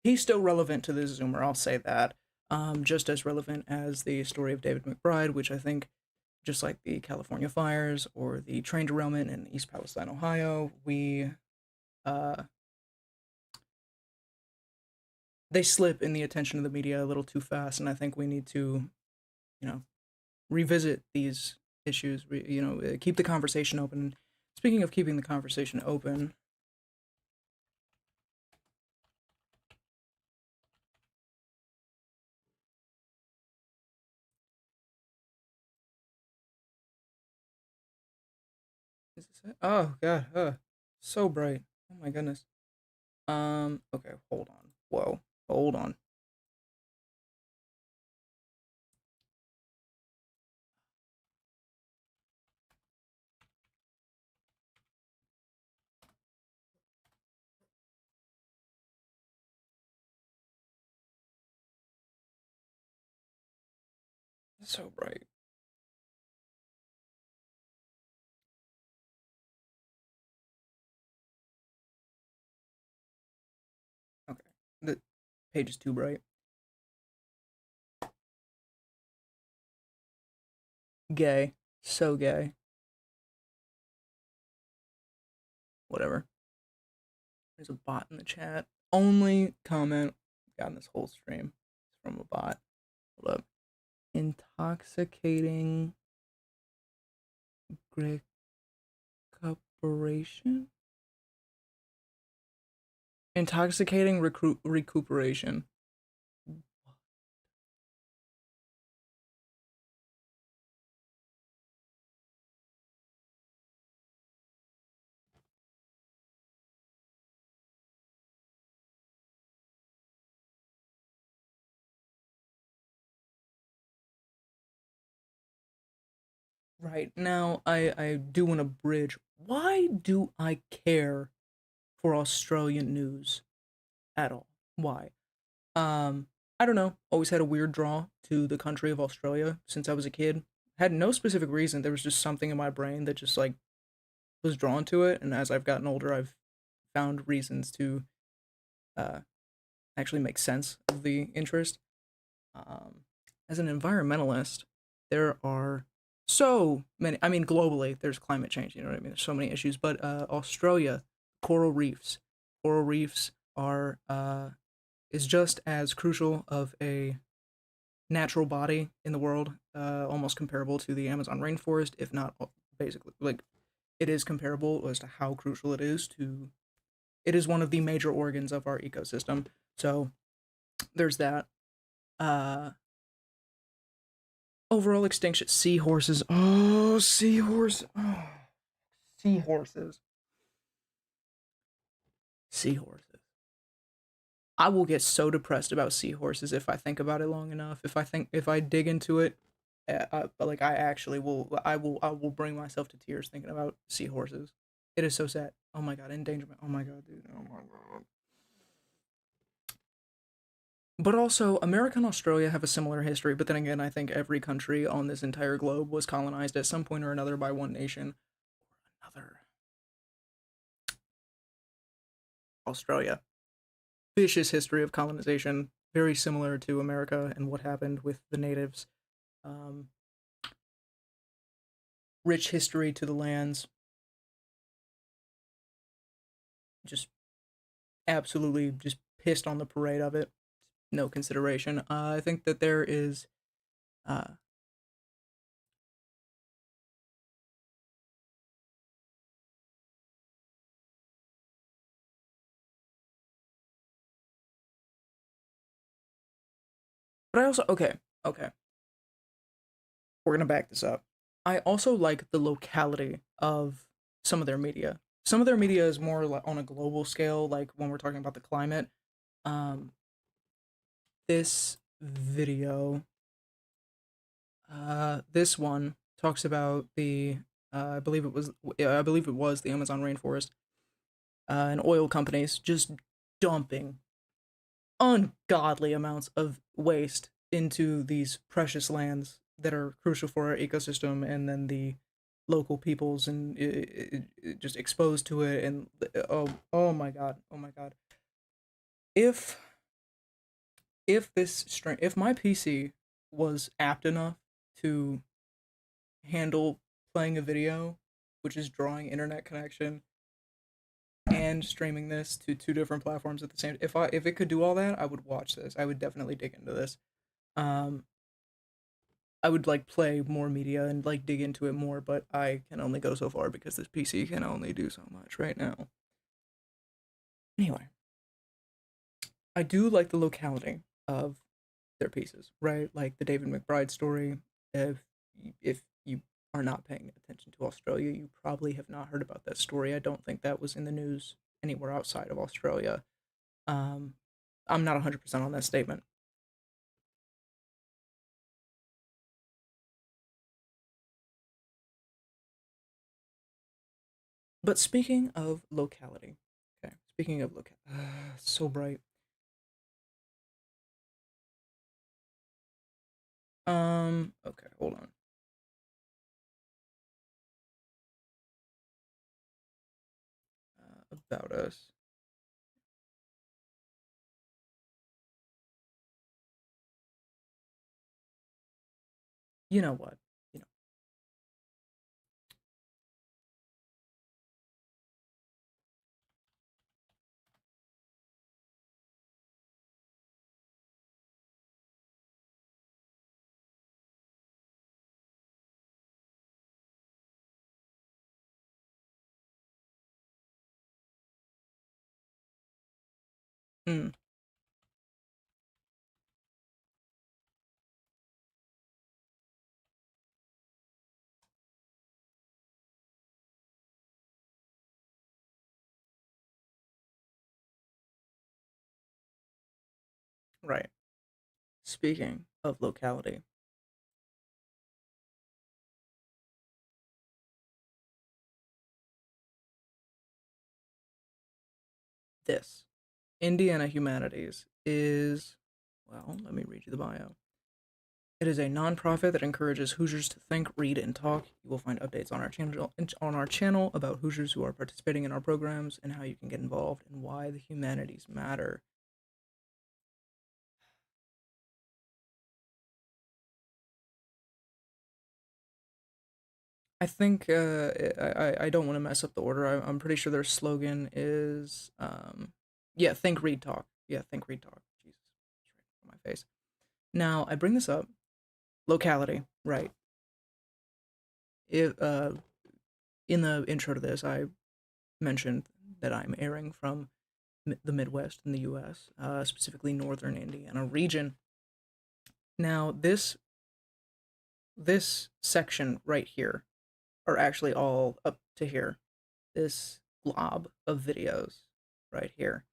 he's still relevant to this Zoomer. I'll say that. Just as relevant as the story of David McBride, which I think, just like the California fires or the train derailment in East Palestine, Ohio, uh, they slip in the attention of the media a little too fast, and I think we need to, you know, revisit these issues. Keep the conversation open. Speaking of keeping the conversation open, is this it? Oh god, so bright. Oh my goodness. Okay, hold on. Whoa, hold on. It's so bright. Okay, the page is too bright. Gay, so gay. Whatever. There's a bot in the chat. Only comment got in this whole stream is from a bot. Hold up. Intoxicating recuperation? Intoxicating recuperation. Right now, I do want to bridge. Why do I care for Australian news at all? Why? Um, I don't know. Always had a weird draw to the country of Australia since I was a kid. Had no specific reason. There was just something in my brain that just like was drawn to it. And as I've gotten older, I've found reasons to uh, actually make sense of the interest. Um, as an environmentalist, there are so many. I mean, globally, there's climate change. You know what I mean? There's so many issues. But Australia, coral reefs, coral reefs are is just as crucial of a natural body in the world, almost comparable to the Amazon rainforest, if not basically like it is comparable as to how crucial it is to. It is one of the major organs of our ecosystem. So there's that. Uh, Overall extinction. Seahorses. Oh, seahorse. Oh, seahorses. Seahorses. I will get so depressed about seahorses if I think about it long enough. If I dig into it, like I actually will. I will bring myself to tears thinking about seahorses. It is so sad. Oh my god, endangerment. Oh my god, dude. Oh my god. But also, America and Australia have a similar history. But then again, I think every country on this entire globe was colonized at some point or another by one nation or another. Australia. Vicious history of colonization, very similar to America and what happened with the natives. Um, Rich history to the lands, just absolutely just pissed on the parade of it. No consideration. I think that there is. Uh, but I also okay. We're gonna back this up. I also like the locality of some of their media. some of their media is more on a global scale, like when we're talking about the climate. Um, this video, this one talks about the, I believe it was, yeah, I believe it was the Amazon rainforest, and oil companies just dumping ungodly amounts of waste into these precious lands that are crucial for our ecosystem, and then the local peoples and just exposed to it. And oh my god, oh my god, if if my PC was apt enough to handle playing a video, which is drawing internet connection and streaming this to two different platforms at the same, if it could do all that, I would watch this. I would definitely dig into this. um I would like play more media and like dig into it more, but I can only go so far because this PC can only do so much right now. Anyway, I do like the locality of their pieces, right? Like the David McBride story. If you are not paying attention to Australia, you probably have not heard about that story. I don't think that was in the news anywhere outside of Australia. Um, I'm not 100% on that statement. But speaking of locality, okay, speaking of locality, so bright. Okay, hold on. About us. You know what? You know, mm, right. Speaking of locality, this Indiana Humanities is, well, let me read you the bio. It is a nonprofit that encourages Hoosiers to think, read, and talk. You will find updates on our channel about Hoosiers who are participating in our programs and how you can get involved and why the humanities matter. I think I don't want to mess up the order. I'm pretty sure their slogan is yeah, think, read, talk. Yeah, think, read, talk. Jesus, it's right on my face. Now I bring this up. Locality, right? It, in the intro to this, I mentioned that I'm airing from the Midwest in the U.S., specifically Northern Indiana region. Now this section right here are actually all up to here. This glob of videos right here.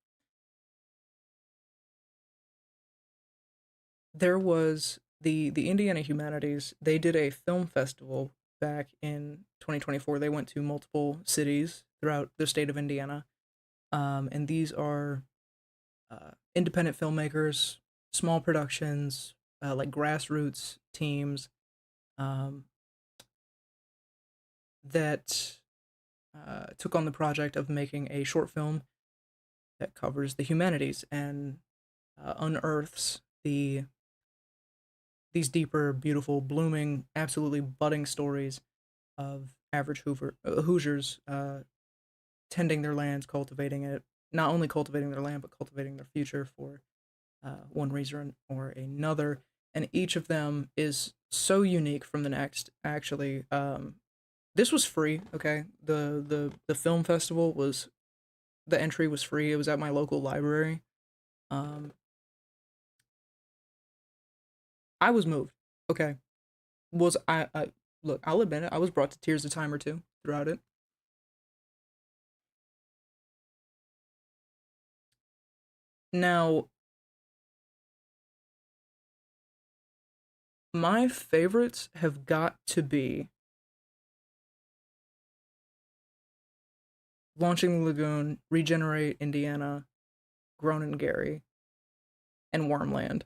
There was the Indiana Humanities. They did a film festival back in 2024. They went to multiple cities throughout the state of Indiana, and these are independent filmmakers, small productions, like grassroots teams, um, that took on the project of making a short film that covers the humanities and unearths these deeper, beautiful, blooming, absolutely budding stories of average Hoosiers tending their lands, cultivating it, not only cultivating their land, but cultivating their future for one reason or another. And each of them is so unique from the next. Actually, this was free. Okay, the film festival was, the entry was free. It was at my local library. Um, I was moved. Okay, was I look? I'll admit it. I was brought to tears a time or two throughout it. Now, my favorites have got to be Launching the Lagoon, Regenerate Indiana, Grown and Gary, and Wormland.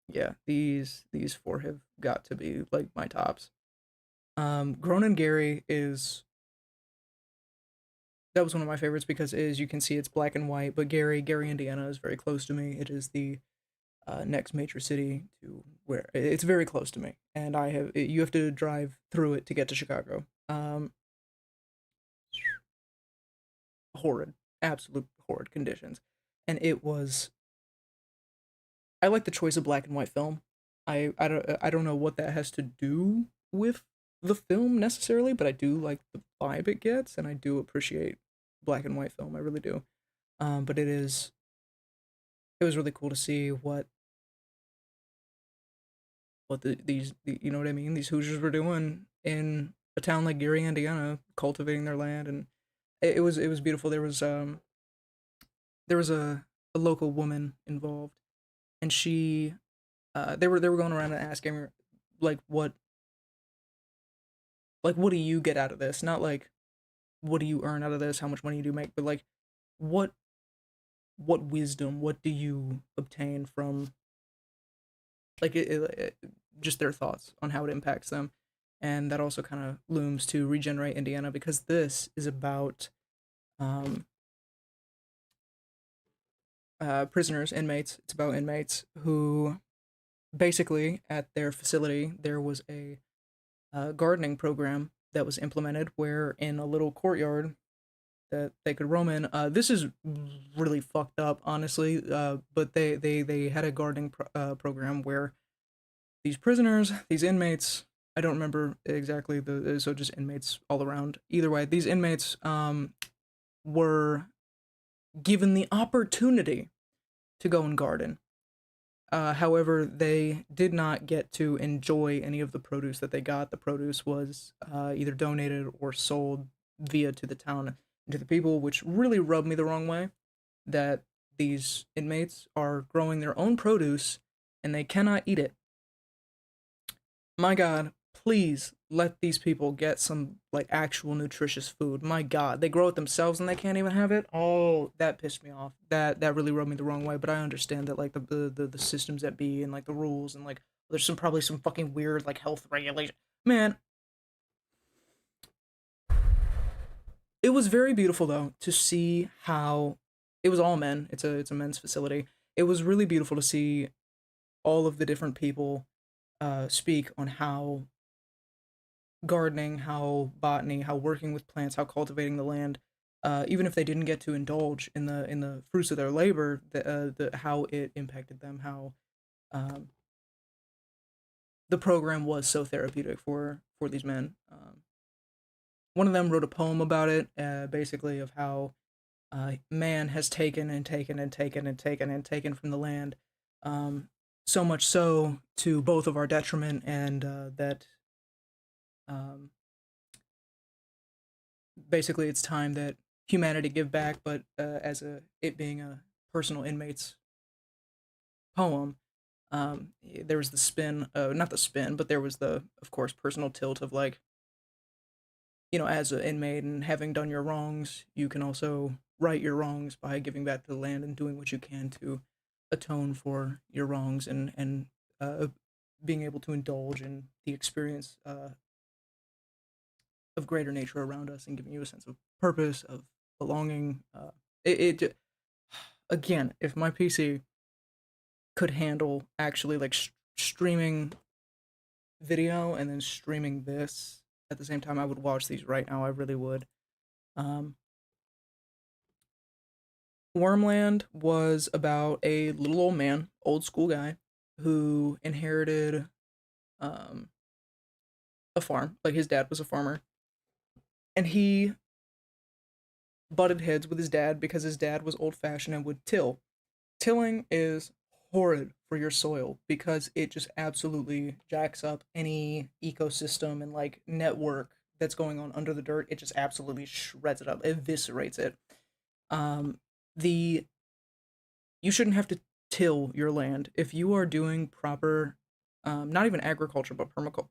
Yeah, these four have got to be like my tops. Grown and Gary is that was one of my favorites because as you can see it's black and white, but Gary, Indiana is very close to me. It is the next major city to where it's very close to me, and you have to drive through it to get to Chicago. Horrid, absolute horrid conditions, and it was. I like the choice of black and white film. I don't know what that has to do with the film necessarily, but I do like the vibe it gets, and I do appreciate black and white film. I really do. But it was really cool to see what you know what I mean, these Hoosiers were doing in a town like Gary, Indiana, cultivating their land, and it was beautiful. There was a local woman involved, and they were going around and asking her like what do you get out of this? Not like what do you earn out of this? How much money do you make? But like what what wisdom? What do you obtain from just their thoughts on how it impacts them? And that also kind of looms to Regenerate Indiana because this is about um, prisoners, inmates. It's about inmates who basically at their facility there was a gardening program that was implemented where in a little courtyard that they could roam in. This is really fucked up, honestly. But they had a gardening program where these prisoners, these inmates, I don't remember exactly so just inmates all around. Either way, these inmates were given the opportunity to go and garden. However, they did not get to enjoy any of the produce that they got. The produce was either donated or sold via to the town and to the people, which really rubbed me the wrong way. That these inmates are growing their own produce and they cannot eat it. My God, please let these people get some like actual nutritious food. My God, they grow it themselves and they can't even have it. Oh, that pissed me off. That really rubbed me the wrong way. But I understand that like the systems that be and like the rules and like there's some probably some fucking weird like health regulation. Man, it was very beautiful though to see how it was all men. It's a men's facility. It was really beautiful to see all of the different people speak on how gardening, how botany, how working with plants, how cultivating the land, even if they didn't get to indulge in the fruits of their labor, how it impacted them, how um, the program was so therapeutic for these men. One of them wrote a poem about it, basically of how man has taken and taken and taken and taken and taken from the land, um, so much so to both of our detriment, and that um, basically it's time that humanity give back. But as a it being a personal inmate's poem, there was the spin, not the spin, but there was the of course personal tilt of like, you know, as an inmate and having done your wrongs, you can also right your wrongs by giving back to the land and doing what you can to atone for your wrongs, and uh, being able to indulge in the experience of greater nature around us and giving you a sense of purpose, of belonging. It again, if my PC could handle actually like streaming video and then streaming this at the same time, I would watch these right now. I really would. Um, Wormland was about a little old man, old school guy, who inherited um, a farm. Like his dad was a farmer, and he butted heads with his dad because his dad was old fashioned and would till. Tilling is horrid for your soil because it just absolutely jacks up any ecosystem and like network that's going on under the dirt. It just absolutely shreds it up, eviscerates it. Um, the you shouldn't have to till your land if you are doing proper, not even agriculture, but permaculture.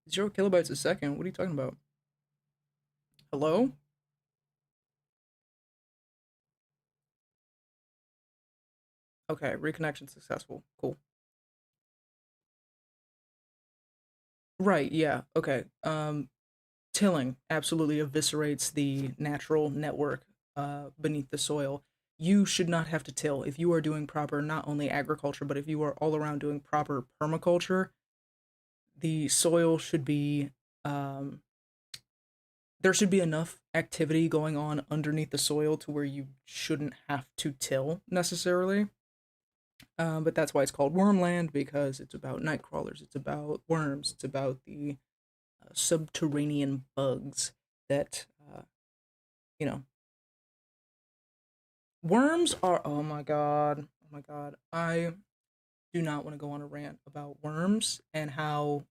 0 kilobytes a second. What are you talking about? Hello? Okay, reconnection successful. Cool. Right, yeah. Okay. Tilling absolutely eviscerates the natural network beneath the soil. You should not have to till if you are doing proper not only agriculture, but if you are all around doing proper permaculture, the soil should be um, there should be enough activity going on underneath the soil to where you shouldn't have to till necessarily. But that's why it's called wormland, because it's about night crawlers, it's about worms, it's about the subterranean bugs that you know. Worms are, oh my god, oh my god. I do not want to go on a rant about worms and how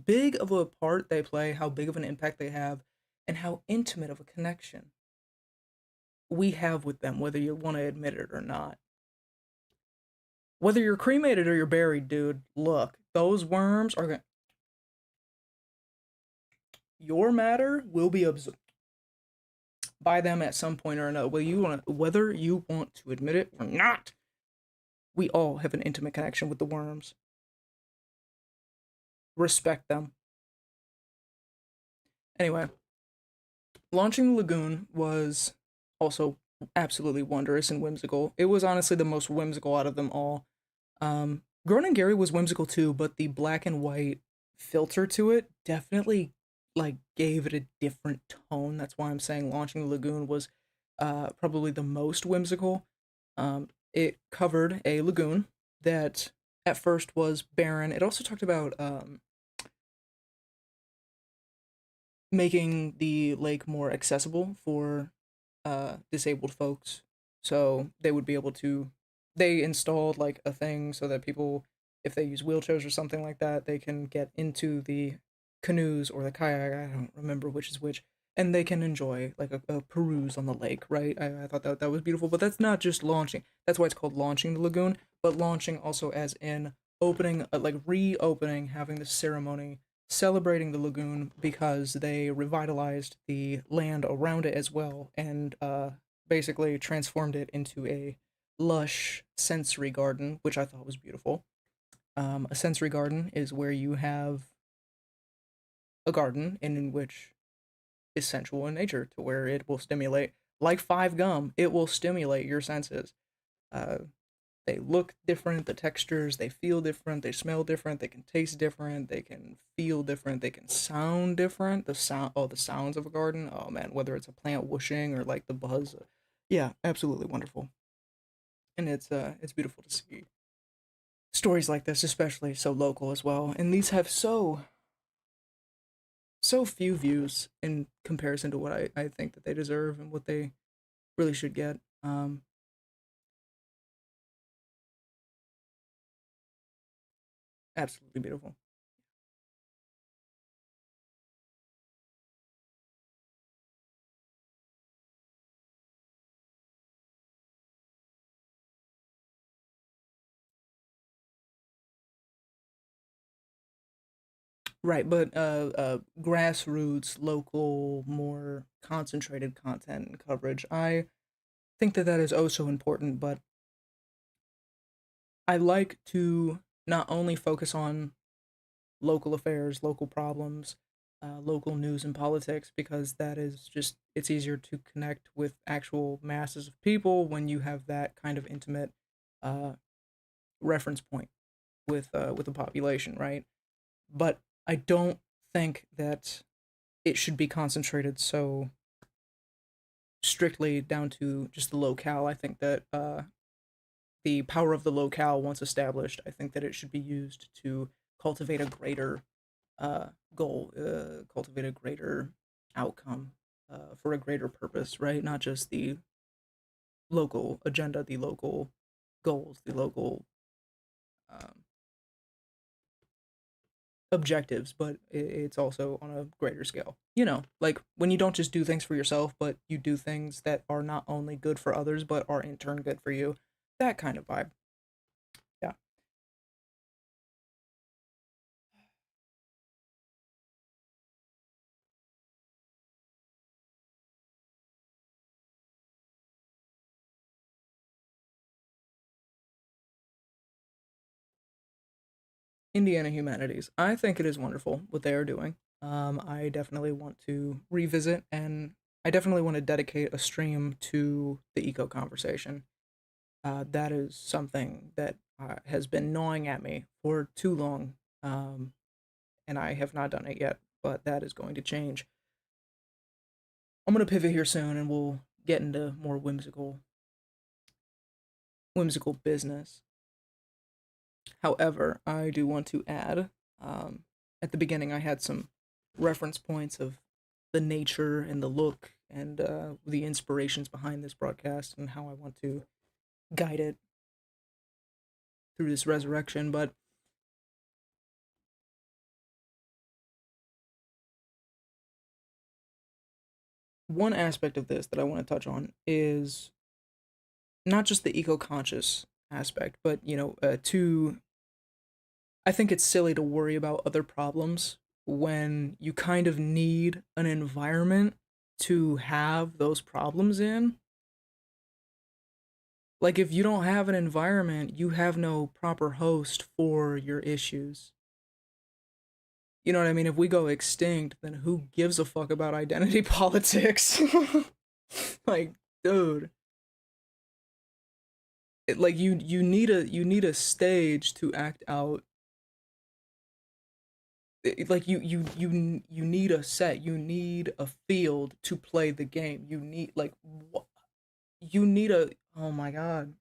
big of a part they play, how big of an impact they have, and how intimate of a connection we have with them, whether you want to admit it or not. Whether you're cremated or you're buried, dude, look, those worms are going your matter will be absorbed by them at some point or another. Whether you want to admit it or not, we all have an intimate connection with the worms. Respect them. Anyway, launching the lagoon was also absolutely wondrous and whimsical. It was honestly the most whimsical out of them all. Grown and Gary was whimsical too, but the black and white filter to it definitely like gave it a different tone. That's why I'm saying launching the lagoon was probably the most whimsical. It covered a lagoon that at first was barren. It also talked about making the lake more accessible for disabled folks. So they would be able to. They installed like a thing so that people, if they use wheelchairs or something like that, they can get into the canoes or the kayak. I don't remember which is which, and they can enjoy like a peruse on the lake. Right? I thought that was beautiful. But that's not just launching. That's why it's called launching the lagoon. But launching also as in opening, like reopening, having the ceremony celebrating the lagoon because they revitalized the land around it as well and basically transformed it into a lush sensory garden, which I thought was beautiful. A sensory garden is where you have a garden in which is sensual in nature, to where it will stimulate, like five gum, it will stimulate your senses. Uh, they look different, the textures, they feel different, they smell different, they can taste different, they can feel different, they can sound different. The sounds of a garden, oh man, whether it's a plant whooshing or like the buzz, yeah, absolutely wonderful. And it's beautiful to see stories like this, especially so local as well. And these have so few views in comparison to what I think that they deserve and what they really should get. Absolutely beautiful. Right, but grassroots, local, more concentrated content and coverage. I think that that is oh so important, but I like to not only focus on local affairs, local problems, local news and politics, because that is just, it's easier to connect with actual masses of people when you have that kind of intimate uh, reference point with the population, right? But I don't think that it should be concentrated so strictly down to just the locale. I think that the power of the locale, once established, I think that it should be used to cultivate a greater goal, cultivate a greater outcome for a greater purpose, right? Not just the local agenda, the local goals, the local um, objectives, but it's also on a greater scale. You know, like when you don't just do things for yourself, but you do things that are not only good for others, but are in turn good for you. That kind of vibe. Yeah. Indiana Humanities. I think it is wonderful what they are doing. I definitely want to revisit, and I definitely want to dedicate a stream to the eco conversation. That is something that has been gnawing at me for too long, um, and I have not done it yet. But that is going to change. I'm gonna pivot here soon, and we'll get into more whimsical business. However, I do want to add, um, at the beginning, I had some reference points of the nature and the look and the inspirations behind this broadcast and how I want to guide it through this resurrection. But one aspect of this that I want to touch on is not just the eco-conscious aspect, but to I think it's silly to worry about other problems when you kind of need an environment to have those problems in. Like, if you don't have an environment, you have no proper host for your issues. You know what I mean? If we go extinct, then who gives a fuck about identity politics? Like, dude, like you need a stage to act out. Like you need a set. You need a field to play the game. You need like what? You need a oh my god.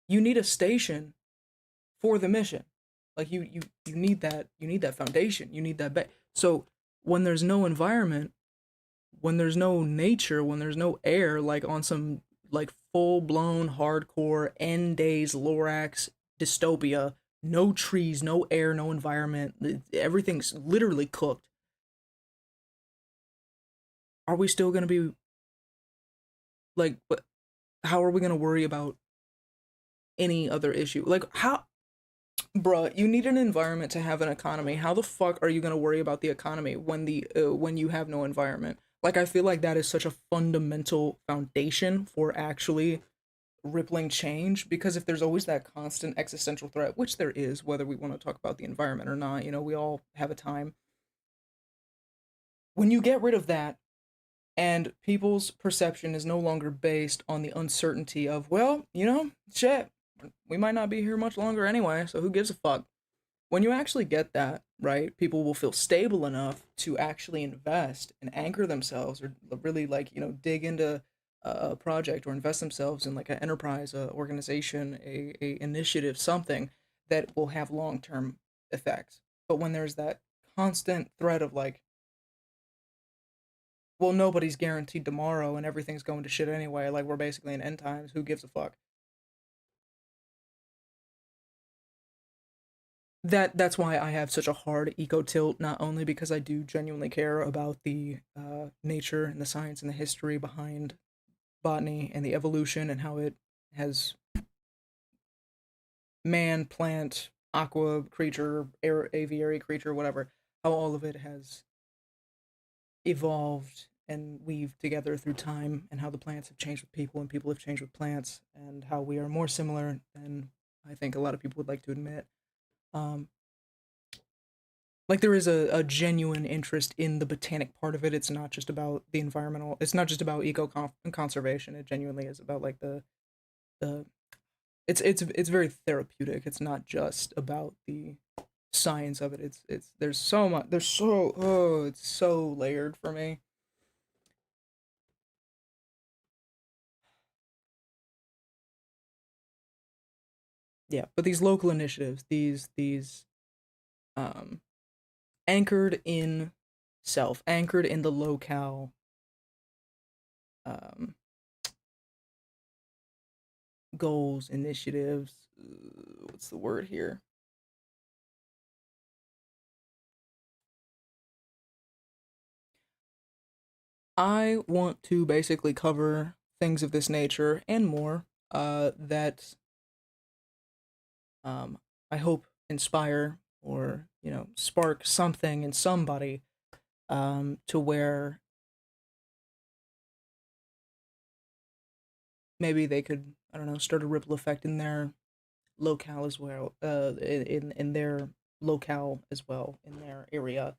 You need a station for the mission. Like you need that foundation. You need that So when there's no environment, when there's no nature, when there's no air, like on some like full blown hardcore end days Lorax dystopia, no trees, no air, no environment, everything's literally cooked. Are we still gonna be like? How are we gonna worry about any other issue? Like how bruh, you need an environment to have an economy. How the fuck are you gonna worry about the economy when you have no environment? Like I feel like that is such a fundamental foundation for actually rippling change because if there's always that constant existential threat, which there is, whether we want to talk about the environment or not, we all have a time. When you get rid of that and people's perception is no longer based on the uncertainty of, well, shit, we might not be here much longer anyway, so who gives a fuck? When you actually get that, right, people will feel stable enough to actually invest and anchor themselves or really like, dig into a project or invest themselves in like an enterprise, a organization, a initiative, something that will have long-term effects. But when there's that constant threat of like, well, nobody's guaranteed tomorrow and everything's going to shit anyway, like we're basically in end times, who gives a fuck? That's why I have such a hard eco tilt. Not only because I do genuinely care about the nature and the science and the history behind botany and the evolution and how it has man, plant, aqua creature, air, aviary creature, whatever, how all of it has evolved and weaved together through time, and how the plants have changed with people and people have changed with plants, and how we are more similar than I think a lot of people would like to admit. Um, like there is a genuine interest in the botanic part of it. It's not just about the environmental. It's not just about conservation. It genuinely is about like the. It's very therapeutic. It's not just about the science of it. It's there's so much. There's so it's so layered for me. Yeah, but these local initiatives, these um anchored in self, anchored in the locale, um goals, initiatives. What's the word here? I want to basically cover things of this nature and more that um, I hope inspire or spark something in somebody to where maybe they could, I don't know, start a ripple effect in their locale as well, in their locale as well, in their area,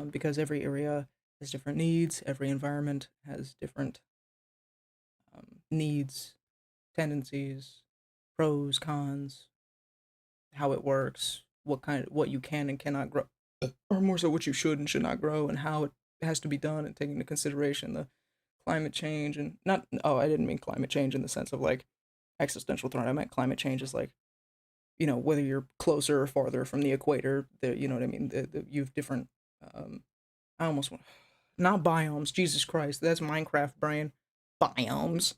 because every area has different needs. Every environment has different needs, tendencies, pros, cons, how it works, what you can and cannot grow, or more so what you should and should not grow, and how it has to be done, and taking into consideration the climate change and not. Oh, I didn't mean climate change in the sense of like existential threat. I meant climate change is like whether you're closer or farther from the equator. You know what I mean. You have different. Um, I almost want not biomes. Jesus Christ, that's Minecraft brain. Biomes.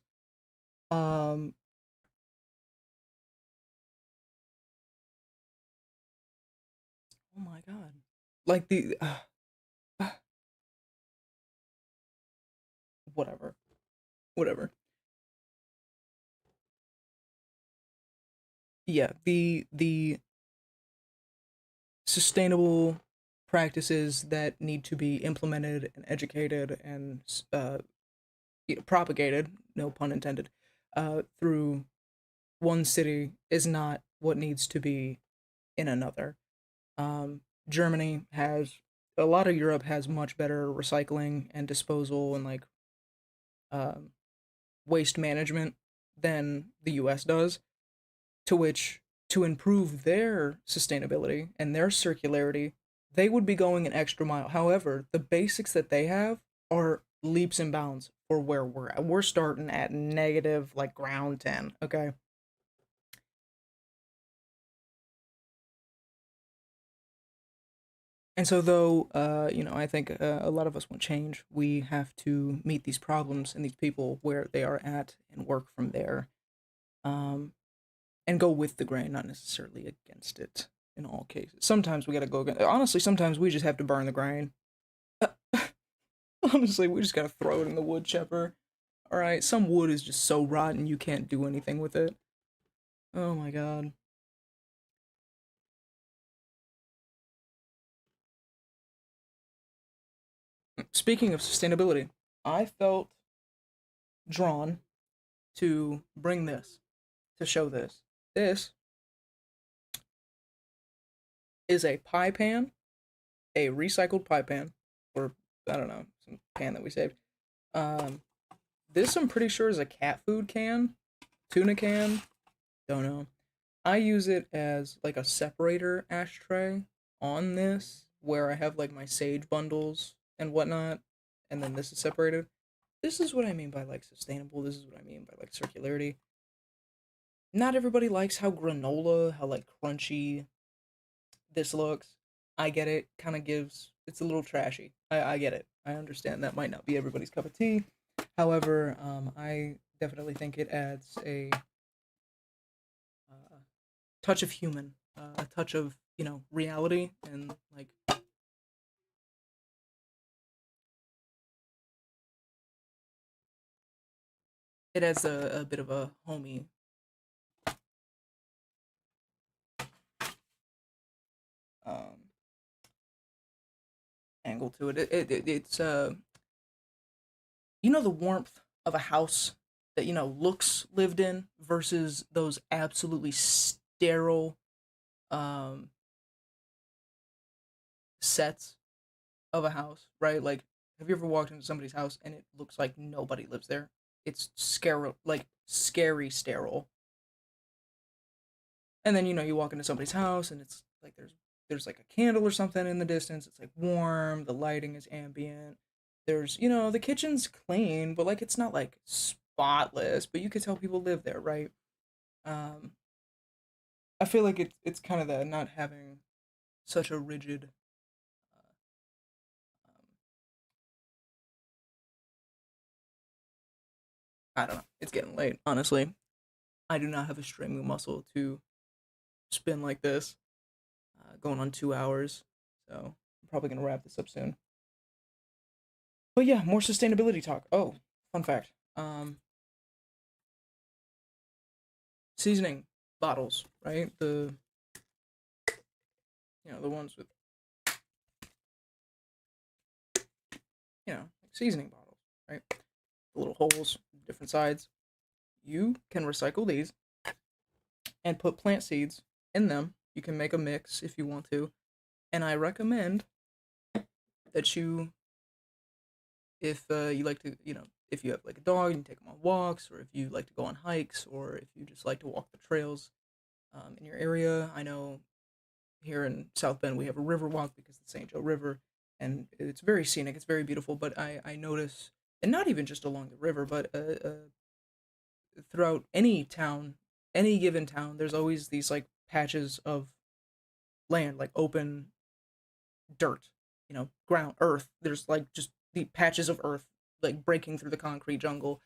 Um, oh my god, like the whatever, whatever. Yeah, the sustainable practices that need to be implemented and educated and propagated, no pun intended, through one city is not what needs to be in another. Um, Germany has a lot of Europe has much better recycling and disposal and like um, waste management than the U.S. does. To which to improve their sustainability and their circularity, they would be going an extra mile. However, the basics that they have are leaps and bounds for where we're at. We're starting at negative like ground 10, okay? And so though I think a lot of us want change, we have to meet these problems and these people where they are at and work from there. Um, and go with the grain, not necessarily against it in all cases. Sometimes we gotta go against. Honestly, sometimes we just have to burn the grain. Honestly, we just gotta throw it in the wood chipper. All right, some wood is just so rotten you can't do anything with it. Oh my god. Speaking of sustainability, I felt drawn to bring this to show this. This is a pie pan, a recycled pie pan, or I don't know, some pan that we saved. Um, this I'm pretty sure is a cat food can, tuna can, don't know. I use it as like a separator ashtray on this where I have like my sage bundles and whatnot, and then this is separated. This is what I mean by like sustainable. This is what I mean by like circularity. Not everybody likes how granola, how like crunchy this looks. I get it. Kind of gives it's a little trashy. I get it. I understand that might not be everybody's cup of tea. However, I definitely think it adds a uh, touch of human, a touch of reality, and like it adds a bit of a homey um, angle to it. It's the warmth of a house that looks lived in versus those absolutely sterile um, sets of a house, right? Like, have you ever walked into somebody's house and it looks like nobody lives there? It's scary, like scary sterile. And then you walk into somebody's house and it's like there's like a candle or something in the distance. It's like warm. The lighting is ambient. There's the kitchen's clean, but like it's not like spotless. But you could tell people live there, right? Um, I feel like it's kind of the not having such a rigid. Um, I don't know. It's getting late, honestly. I do not have a streaming muscle to spin like this. Going on 2 hours, so I'm probably gonna wrap this up soon. But yeah, more sustainability talk. Oh, fun fact. Seasoning bottles, right? The ones with like seasoning bottles, right? The little holes, different sides. You can recycle these and put plant seeds in them. You can make a mix if you want to, and I recommend that if you like to, if you have like a dog, you can take them on walks, or if you like to go on hikes, or if you just like to walk the trails in your area. I know here in South Bend we have a river walk because of the St. Joe River, and it's very scenic. It's very beautiful. But I notice, and not even just along the river, but throughout any town, any given town, there's always these like patches of land, like open dirt, ground, earth. There's like just the patches of earth like breaking through the concrete jungle.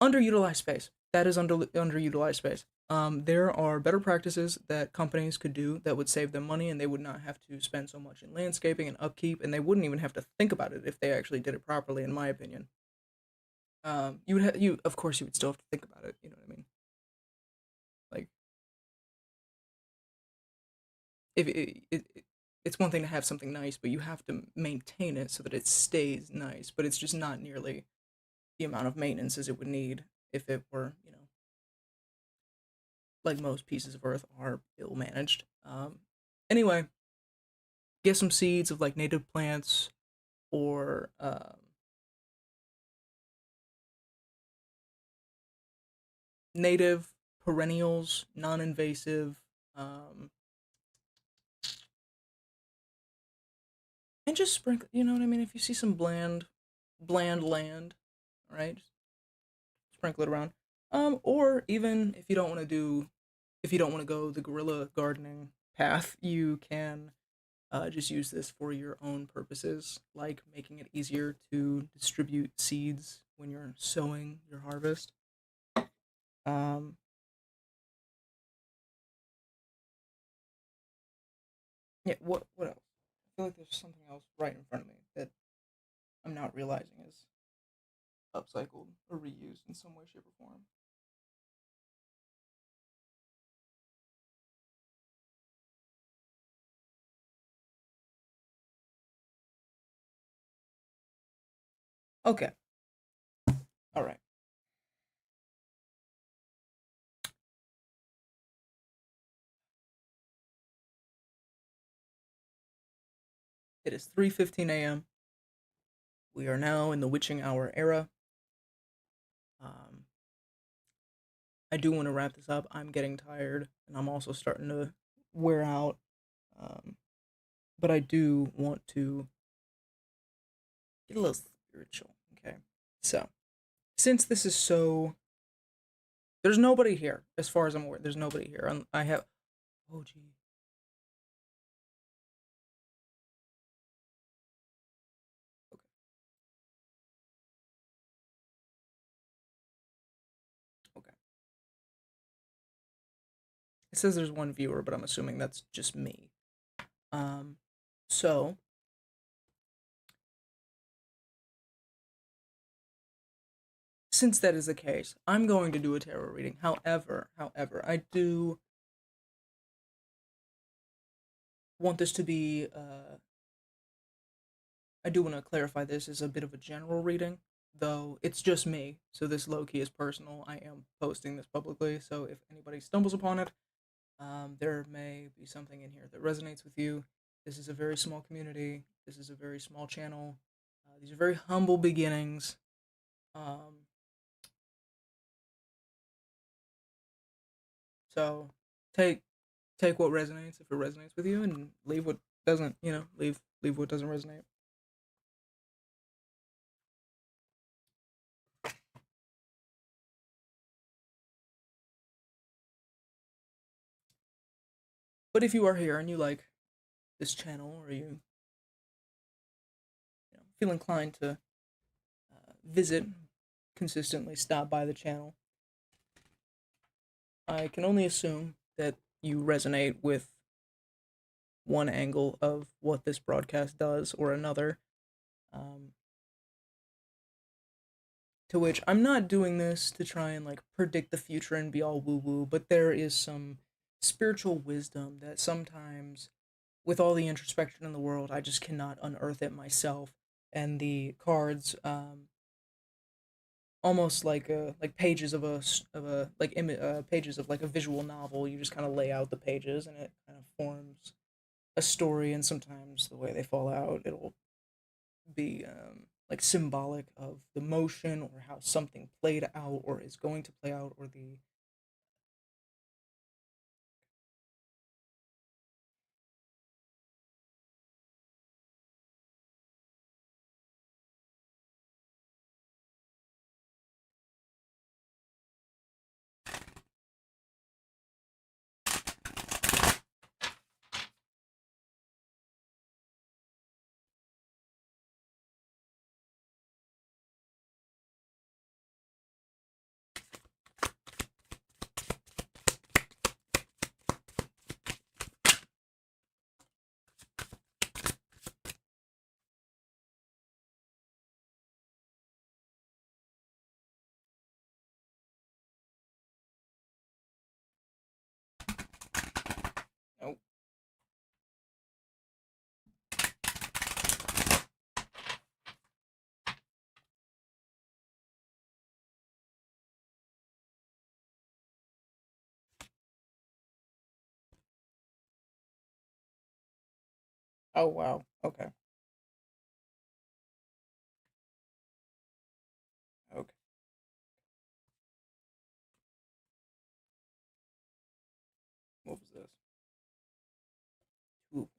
Underutilized space. That is underutilized space. There are better practices that companies could do that would save them money, and they would not have to spend so much in landscaping and upkeep, and they wouldn't even have to think about it if they actually did it properly, in my opinion. You of course you would still have to think about it. You know what I mean? Like if it's one thing to have something nice, but you have to maintain it so that it stays nice. But it's just not nearly the amount of maintenance as it would need if it were, like most pieces of earth are ill managed. Anyway, get some seeds of like native plants or native perennials, non-invasive, um, and just sprinkle. You know what I mean? If you see some bland land, right? Sprinkle it around. Or even if you don't want to go the guerrilla gardening path, you can just use this for your own purposes, like making it easier to distribute seeds when you're sowing your harvest. Um, yeah, what else? I feel like there's something else right in front of me that I'm not realizing is upcycled or reused in some way, shape, or form. Okay, all right. It is 3:15 a.m. We are now in the witching hour era. Um, I do want to wrap this up. I'm getting tired, and I'm also starting to wear out. Um, but I do want to get a little spiritual. Okay, so since this is so, there's nobody here as far as I'm aware. There's nobody here. I have. Oh gee. Okay. Okay. It says there's one viewer, but I'm assuming that's just me. Um, so since that is the case, I'm going to do a tarot reading. However, I do want this to be. I do want to clarify this as a bit of a general reading, though it's just me, so this low key is personal. I am posting this publicly, so if anybody stumbles upon it, there may be something in here that resonates with you. This is a very small community. This is a very small channel. These are very humble beginnings. Um, so take take what resonates if it resonates with you, and leave what doesn't. Leave what doesn't resonate. But if you are here and you like this channel, or feel inclined to visit consistently, stop by the channel, I can only assume that you resonate with one angle of what this broadcast does or another. Um, to which I'm not doing this to try and like predict the future and be all woo woo, but there is some spiritual wisdom that sometimes, with all the introspection in the world, I just cannot unearth it myself. And the cards, almost like pages of a pages of like a visual novel. You just kind of lay out the pages, and it kind of forms a story. And sometimes the way they fall out, it'll be like symbolic of the motion or how something played out or is going to play out or the oh. Oh wow, okay, okay. What was this? Ooh.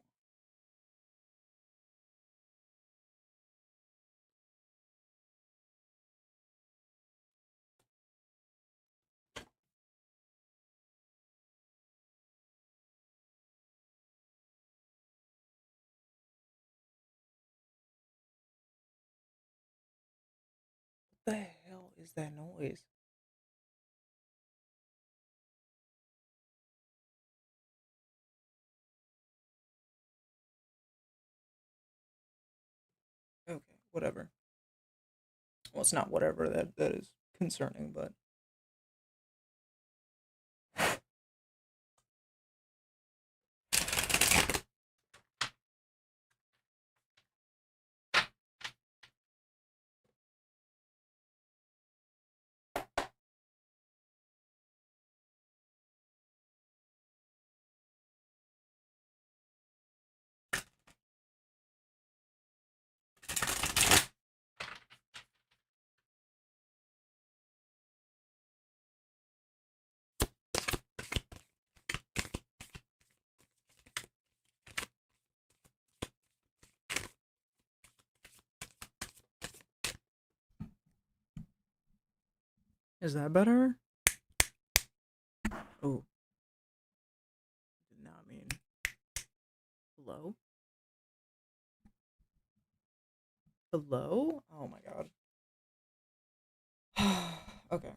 What the hell is that noise? Okay, whatever. Well, it's not whatever. That is concerning, but is that better? Oh, did not mean. Hello? Hello? Oh my god. Okay.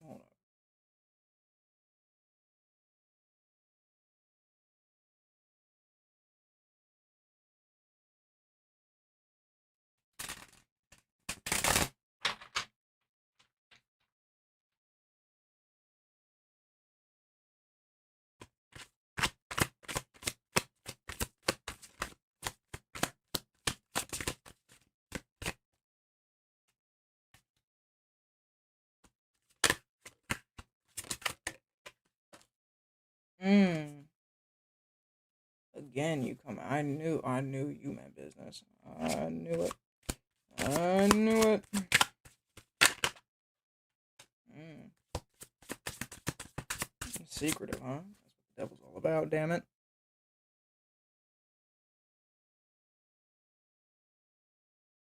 Hold on. Mm. Again, you come. I knew you meant business. I knew it. I knew it. Mm. Secretive, huh? That's what the devil's all about. Damn it.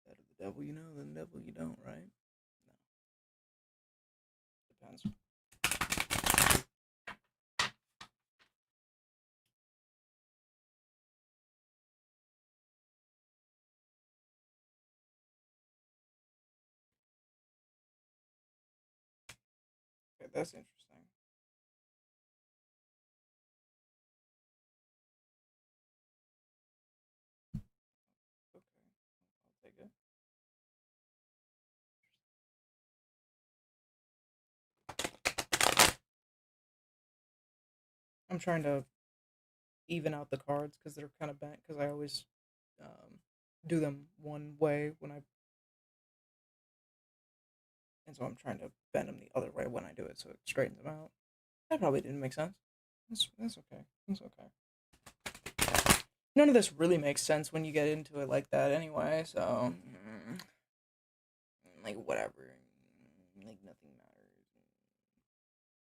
Better the devil you know than the devil you don't, right? No, depends. Okay, that's interesting. I'm trying to even out the cards because they're kind of bent because I always um, do them one way when I, and so I'm trying to bend them the other way when I do it so it straightens them out. That probably didn't make sense. That's okay. That's okay. None of this really makes sense when you get into it like that anyway, so like whatever. Like nothing matters.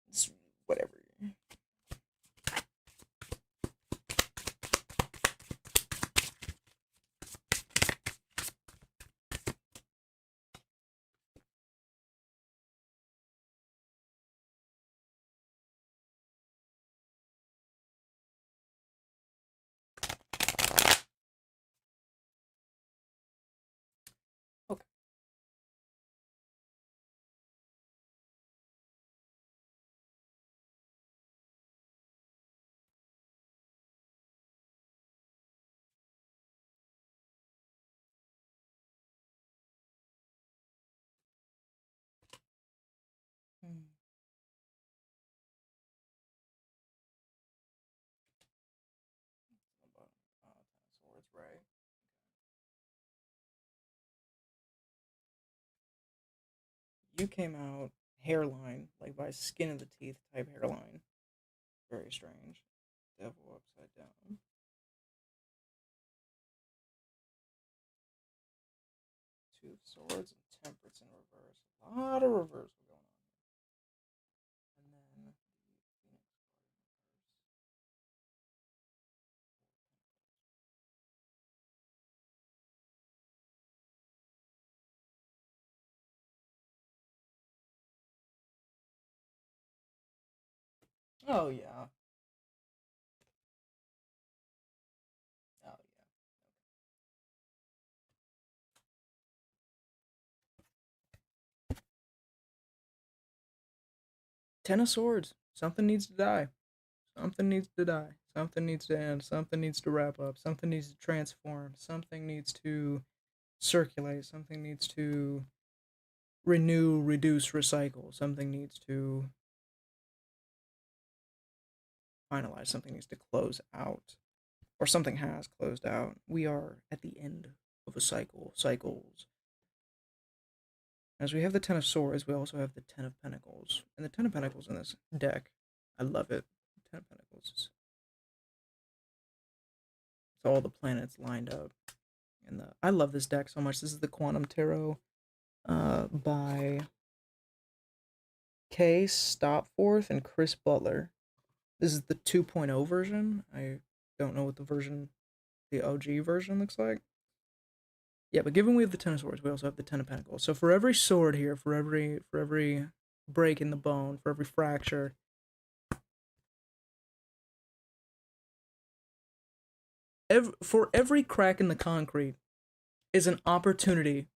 It's whatever. Okay. Hmm. Swords, right? You came out hairline, like by skin of the teeth type hairline. Very strange. Devil upside down. Two of swords and temperance in reverse. A lot of reversal going on. And then the phoenix card in reverse. Oh yeah. Oh yeah. Ten of swords. Something needs to die. Something needs to die. Something needs to end. Something needs to wrap up. Something needs to transform. Something needs to circulate. Something needs to renew, reduce, recycle. Something needs to finalize. Something needs to close out. Or something has closed out. We are at the end of a cycle. Cycles. As we have the Ten of Swords, we also have the Ten of Pentacles. And the Ten of Pentacles in this deck, I love it. Ten of Pentacles. It's all the planets lined up. And I love this deck so much. This is the Quantum Tarot by Kay Stopforth and Chris Butler. This is the 2.0 version. I don't know what the OG version looks like. Yeah, but given we have the Ten of Swords, we also have the Ten of Pentacles. So for every sword here, for every break in the bone, for every fracture, for every crack in the concrete is an opportunity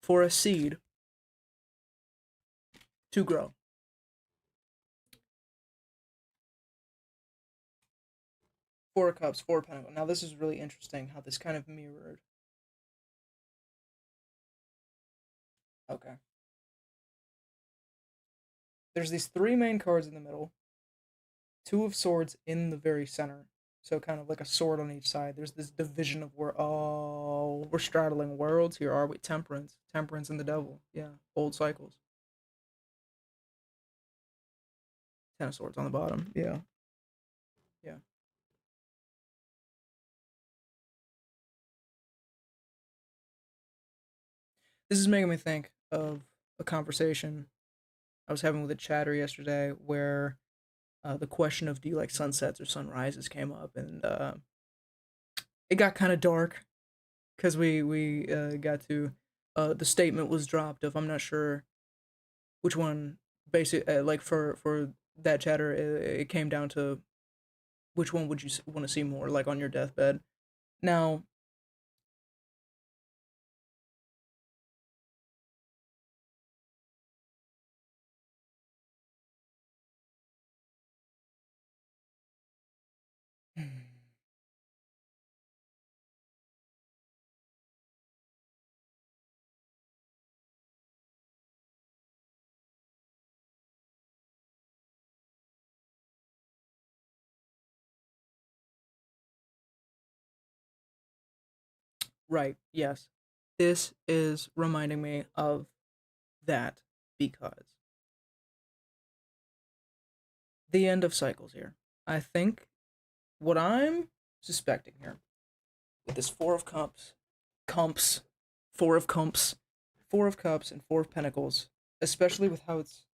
for a seed to grow. Four of Cups, Four of Pentacles. Now this is really interesting how this kind of mirrored. Okay. There's these three main cards in the middle, Two of Swords in the very center. So kind of like a sword on each side. There's this division of where we're straddling worlds here, are we? Temperance. Temperance and the devil. Yeah. Old cycles. Ten of Swords on the bottom. Yeah. Yeah. This is making me think of a conversation I was having with a chatter yesterday where the question of do you like sunsets or sunrises came up, and it got kind of dark because we got to the statement was dropped of I'm not sure which one. Basic like for that chatter, it came down to which one would you want to see more, like on your deathbed. Now, Right, yes. This is reminding me of that because the end of cycles here. I think what I'm suspecting here with this Four of Cups, Cumps, Four of Cumps, Four of Cups, and Four of Pentacles, especially with how it's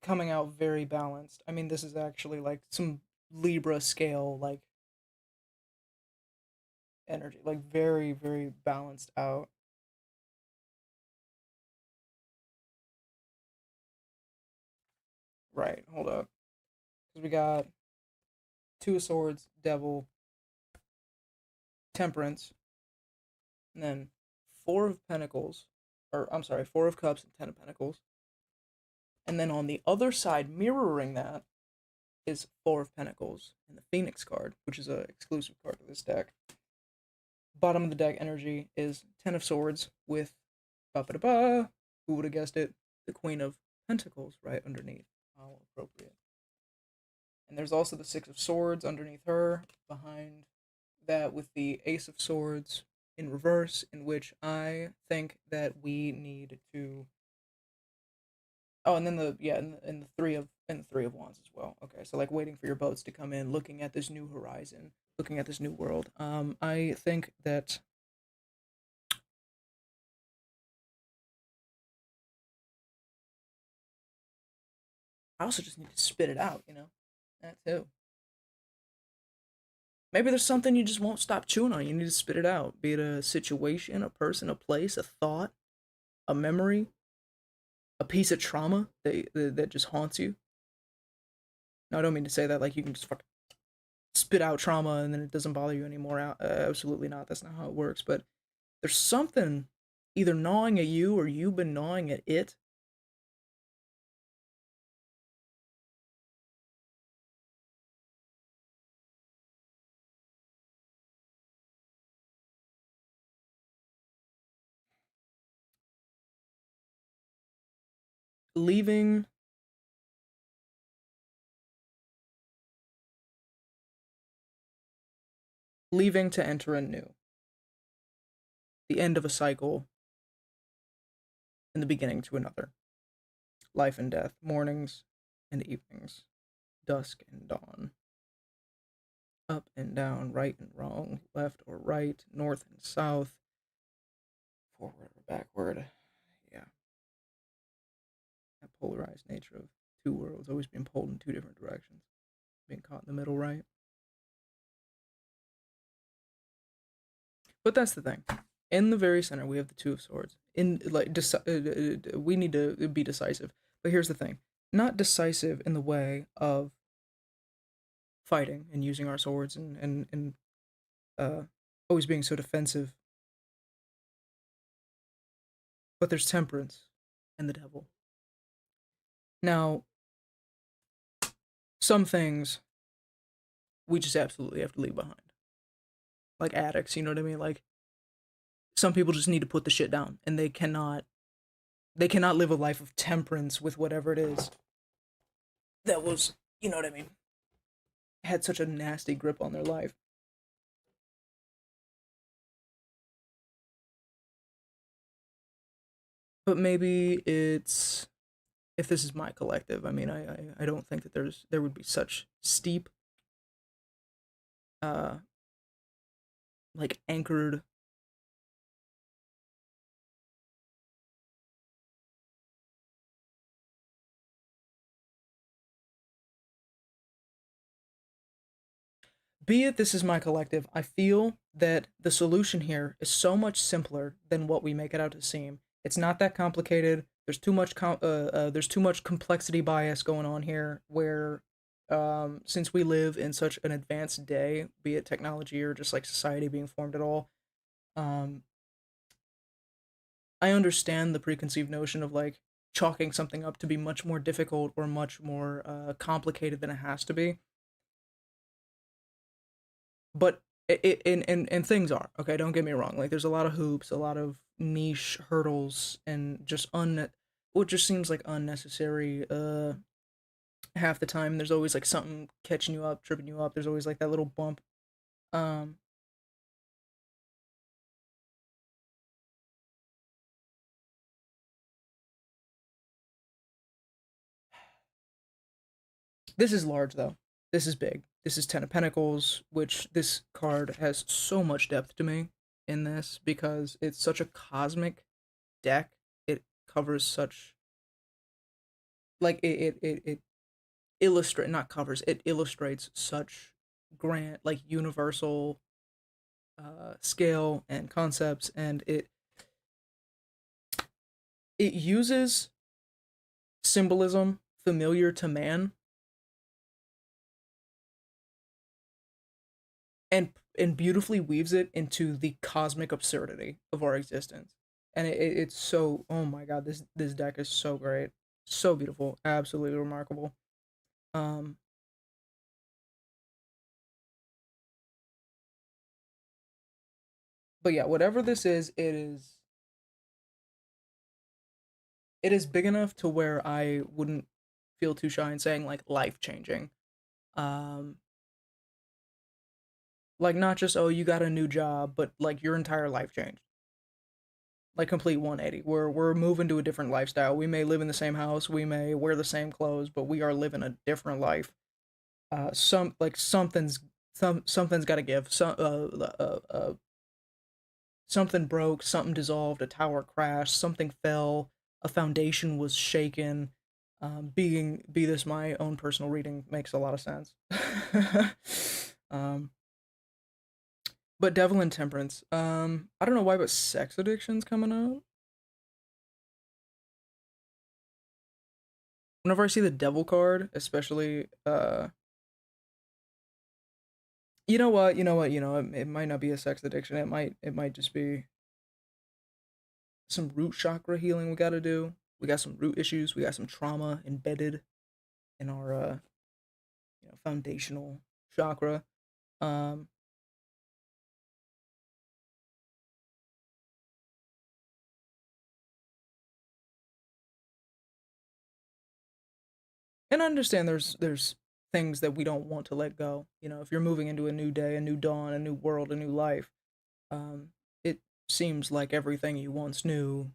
coming out very balanced. I mean, this is actually like some Libra scale, like energy, like very, very balanced out. Right, hold up. Because we got Two of Swords, Devil, Temperance, and then Four of Pentacles, or I'm sorry, Four of Cups and Ten of Pentacles. And then on the other side, mirroring that, is Four of Pentacles and the Phoenix card, which is an exclusive card to this deck. Bottom of the deck energy is Ten of Swords with ba-ba-da-ba. Who would have guessed it? The Queen of Pentacles right underneath. How appropriate. And there's also the Six of Swords underneath her, behind that with the Ace of Swords in reverse, in which I think that we need to. Oh, and then the Three of Wands as well. Okay, so like waiting for your boats to come in, looking at this new horizon, looking at this new world. I think that I also just need to spit it out, that too. Maybe there's something you just won't stop chewing on. You need to spit it out. Be it a situation, a person, a place, a thought, a memory, a piece of trauma that just haunts you. No, I don't mean to say that like you can just fucking spit out trauma and then it doesn't bother you anymore. Absolutely not. That's not how it works. But there's something either gnawing at you or you've been gnawing at it. Leaving leaving to enter a new. The end of a cycle and the beginning to another. Life and death, mornings and evenings, dusk and dawn. Up and down, right and wrong, left or right, north and south, forward or backward. Yeah. That polarized nature of two worlds, always being pulled in two different directions, being caught in the middle, right? But that's the thing. In the very center, we have the Two of Swords. In like, we need to be decisive. But here's the thing: not decisive in the way of fighting and using our swords and uh, always being so defensive. But there's temperance and the devil. Now, some things we just absolutely have to leave behind, like addicts. You know what I mean? Like some people just need to put the shit down, and they cannot live a life of temperance with whatever it is that was, you know what I mean, had such a nasty grip on their life. But maybe it's if this is my collective. I mean, I don't think that there would be such steep, uh, like anchored. Be it this is my collective, I feel that the solution here is so much simpler than what we make it out to seem. It's not that complicated. There's too much complexity bias going on here. Where, since we live in such an advanced day, be it technology or just like society being formed at all, um, I understand the preconceived notion of like chalking something up to be much more difficult or much more complicated than it has to be. But and things are okay. Don't get me wrong. Like there's a lot of hoops, a lot of niche hurdles, and just what just seems like unnecessary. Half the time, there's always like something catching you up, tripping you up. There's always like that little bump. This is large though. This is big. This is Ten of Pentacles, which this card has so much depth to me in this because it's such a cosmic deck. It covers such like it illustrate not covers it illustrates such grand like universal scale and concepts, and it uses symbolism familiar to man and beautifully weaves it into the cosmic absurdity of our existence. And it's so, oh my god, this deck is so great, so beautiful, absolutely remarkable. Um, but yeah, whatever this is, it is big enough to where I wouldn't feel too shy in saying like life changing. Um, like not just oh you got a new job, but like your entire life changed, like complete 180. We're moving to a different lifestyle. We may live in the same house, we may wear the same clothes, but we are living a different life. Some like something's got to give. Something broke, something dissolved, a tower crashed, something fell, a foundation was shaken. Be this my own personal reading makes a lot of sense. um, but Devil and Temperance. I don't know why, but sex addiction's coming up. Whenever I see the Devil card, especially, you know what, it might not be a sex addiction. It might just be some root chakra healing we got to do. We got some root issues. We got some trauma embedded in our foundational chakra. Um, and I understand there's things that we don't want to let go. If you're moving into a new day, a new dawn, a new world, a new life, it seems like everything you once knew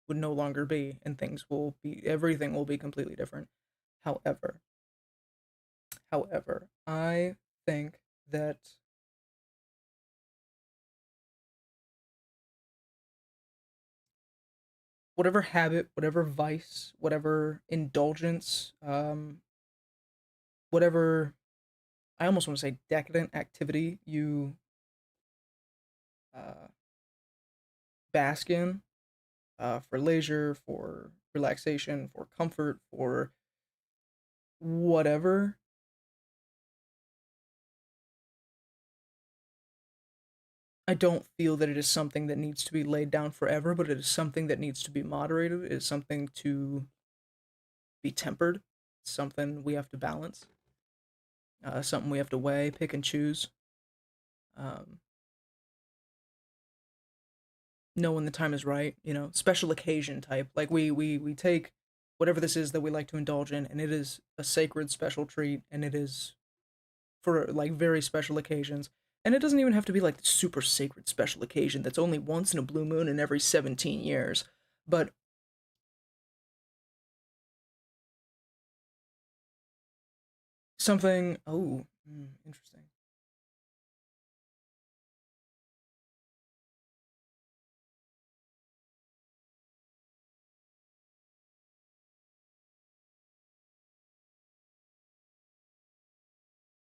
would no longer be, and everything will be completely different. However, I think that whatever habit, whatever vice, whatever indulgence, whatever I almost want to say decadent activity you uh, bask in for leisure, for relaxation, for comfort, for whatever, I don't feel that it is something that needs to be laid down forever, but it is something that needs to be moderated. It is something to be tempered, something we have to balance, something we have to weigh, pick and choose. Um, know when the time is right, special occasion type. Like we take whatever this is that we like to indulge in, and it is a sacred special treat, and it is for like very special occasions. And it doesn't even have to be like the super sacred special occasion that's only once in a blue moon in every 17 years. But something, oh, interesting.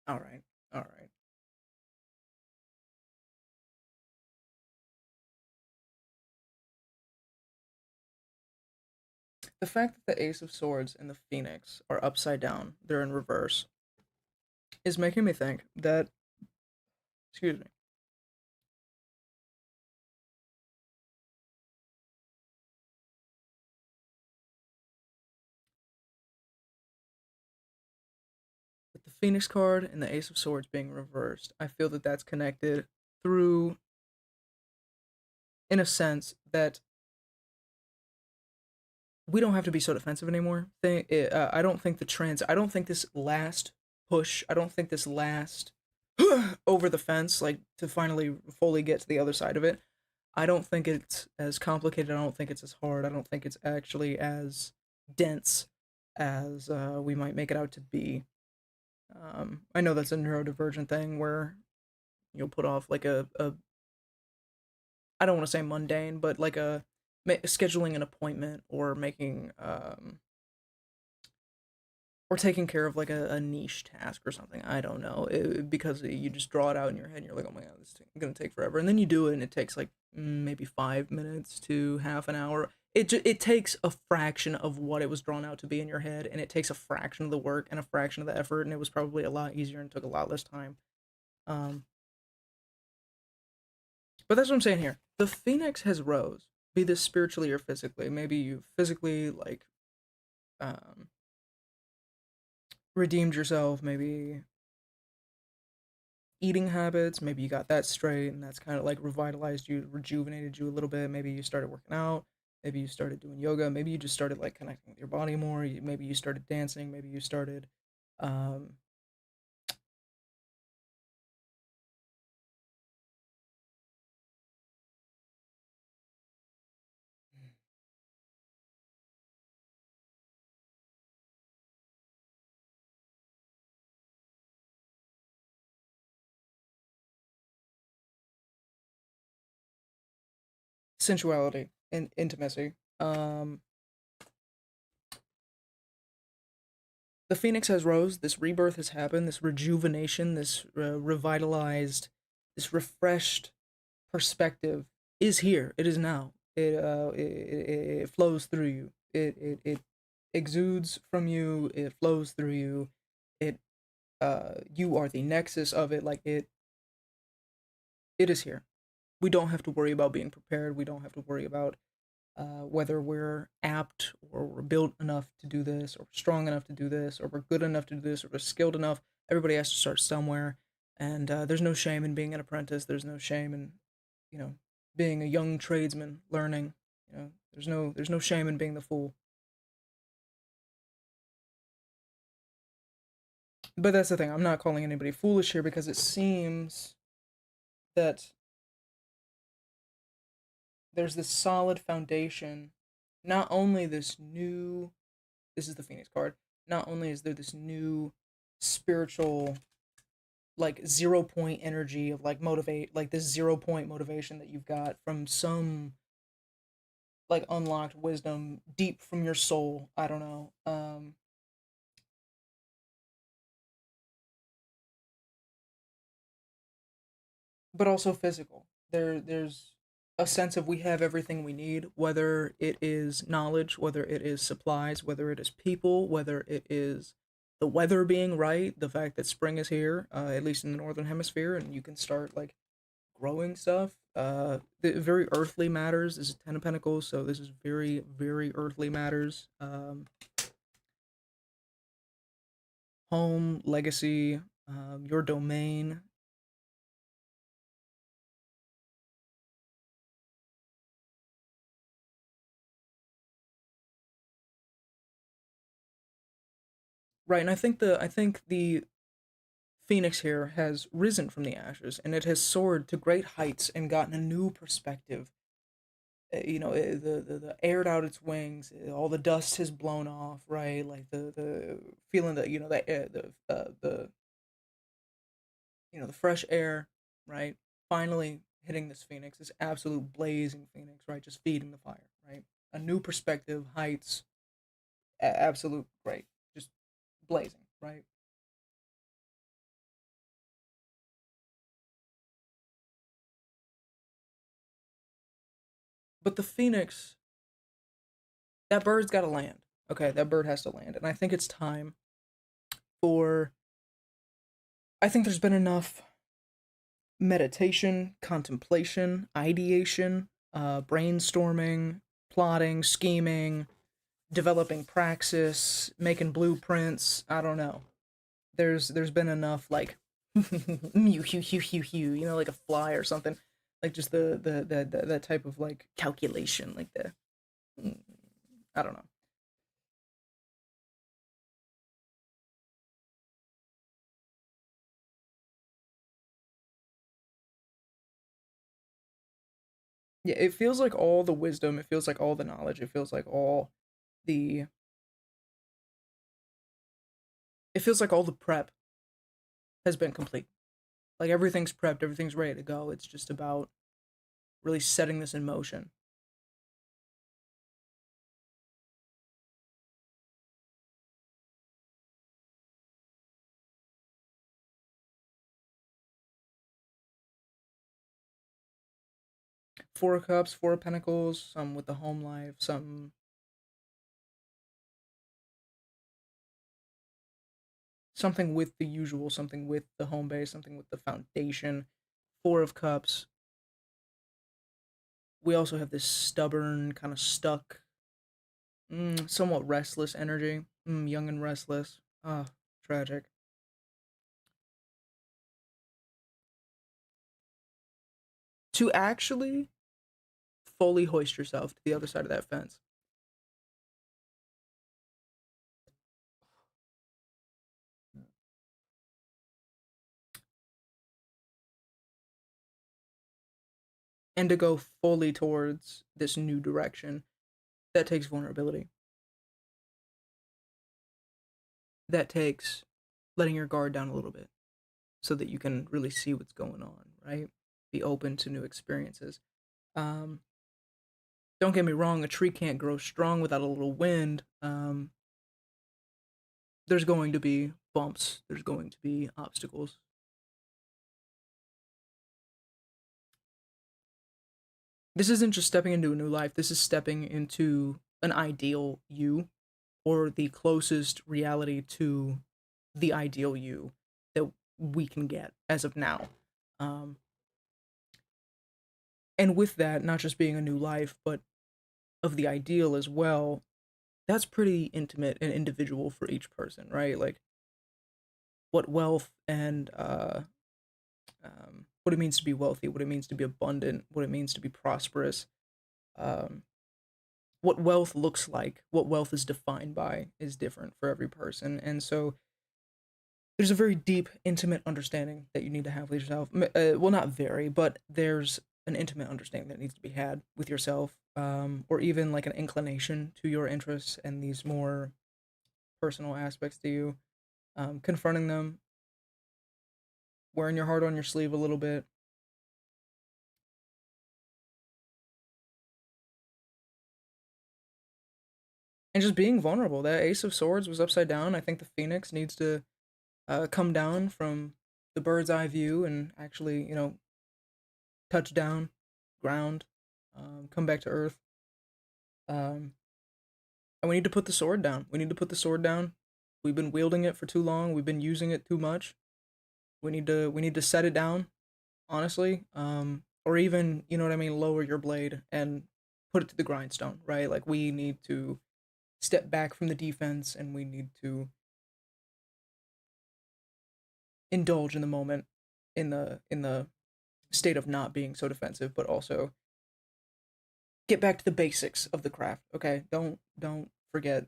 All right. All right. The fact that the Ace of Swords and the Phoenix are upside down, they're in reverse, is making me think that, excuse me, with the Phoenix card and the Ace of Swords being reversed, I feel that that's connected through, in a sense, that we don't have to be so defensive anymore. I don't think I don't think this last push, I don't think this last over the fence, like to finally fully get to the other side of it, I don't think it's as complicated. I don't think it's as hard. I don't think it's actually as dense as we might make it out to be. I know that's a neurodivergent thing where you'll put off like a I don't want to say mundane, but like a scheduling an appointment or making or taking care of like a niche task or something. I don't know because you just draw it out in your head and you're like, oh my god, this is gonna take forever, and then you do it and it takes like maybe 5 minutes to half an hour. It takes a fraction of what it was drawn out to be in your head, and it takes a fraction of the work and a fraction of the effort, and it was probably a lot easier and took a lot less time. Um, but that's what I'm saying here. The phoenix has rose, be this spiritually or physically. Maybe you physically like um, redeemed yourself. Maybe eating habits, maybe you got that straight and that's kind of like revitalized you, rejuvenated you a little bit. Maybe you started working out, maybe you started doing yoga, maybe you just started like connecting with your body more. Maybe you started dancing, maybe you started um, sensuality and intimacy. The phoenix has rose. This rebirth has happened. This rejuvenation, this revitalized, this refreshed perspective is here. It is now. It flows through you. It exudes from you. It flows through you. It you are the nexus of it. Like it is here. We don't have to worry about being prepared. We don't have to worry about whether we're apt or we're built enough to do this, or strong enough to do this, or we're good enough to do this, or we're skilled enough. Everybody has to start somewhere, and there's no shame in being an apprentice. There's no shame in, you know, being a young tradesman learning. There's no shame in being the fool. But that's the thing. I'm not calling anybody foolish here because it seems that there's this solid foundation. Not only this is the Phoenix card. Not only is there this new spiritual like 0 point energy of like motivate, like this 0 point motivation that you've got from some like unlocked wisdom deep from your soul. I don't know. But also physical. There's a sense of we have everything we need, whether it is knowledge, whether it is supplies, whether it is people, whether it is the weather being right, the fact that spring is here, at least in the northern hemisphere, and you can start like growing stuff. The very earthly matters. This is Ten of Pentacles, so this is very, very earthly matters. Home, legacy, your domain. Right, and I think the Phoenix here has risen from the ashes and it has soared to great heights and gotten a new perspective. The aired out its wings, all the dust has blown off, right? Like the feeling that the air, the the fresh air, right? Finally hitting this Phoenix, this absolute blazing Phoenix, right? Just feeding the fire, right? A new perspective, heights, absolute great, just blazing, right? But the Phoenix, that bird's got to land. Okay, that bird has to land, and I think it's time for. I think there's been enough meditation, contemplation, ideation, brainstorming, plotting, scheming, developing praxis, making blueprints. I don't know. There's been enough like mew hew hew hew hew, like a fly or something, like just the that type of like calculation, like the mm, I don't know. Yeah, it feels like all the wisdom, it feels like all the knowledge, it feels like the it feels like all the prep. has been complete. Like everything's prepped, everything's ready to go. It's just about really setting this in motion. 4 of Cups, 4 of Pentacles, some with the home life, something with the usual, something with the home base, something with the foundation. 4 of Cups. We also have this stubborn, kind of stuck, somewhat restless energy. Young and restless. Ah, tragic. To actually fully hoist yourself to the other side of that fence and to go fully towards this new direction, that takes vulnerability. That takes letting your guard down a little bit so that you can really see what's going on, right? Be open to new experiences. Um, don't get me wrong, a tree can't grow strong without a little wind. There's going to be bumps, there's going to be obstacles. This isn't just stepping into a new life, this is stepping into an ideal you, or the closest reality to the ideal you that we can get as of now. Um, and with that, not just being a new life, but of the ideal as well, that's pretty intimate and individual for each person, right? Like what wealth and what it means to be wealthy, what it means to be abundant, what it means to be prosperous, um, what wealth looks like, what wealth is defined by is different for every person. And so there's a very deep, intimate understanding that you need to have with yourself. Well, not very, but there's an intimate understanding that needs to be had with yourself, or even like an inclination to your interests and these more personal aspects to you, confronting them, wearing your heart on your sleeve a little bit, and just being vulnerable. That Ace of Swords was upside down. I think the Phoenix needs to come down from the bird's eye view and actually, touch down, ground, come back to earth. Um, and we need to put the sword down. We need to put the sword down. We've been wielding it for too long. We've been using it too much. We need to set it down, honestly. Or even, you know what I mean, lower your blade and put it to the grindstone, right? Like we need to step back from the defense and we need to indulge in the moment, in the state of not being so defensive, but also get back to the basics of the craft. Okay, don't forget,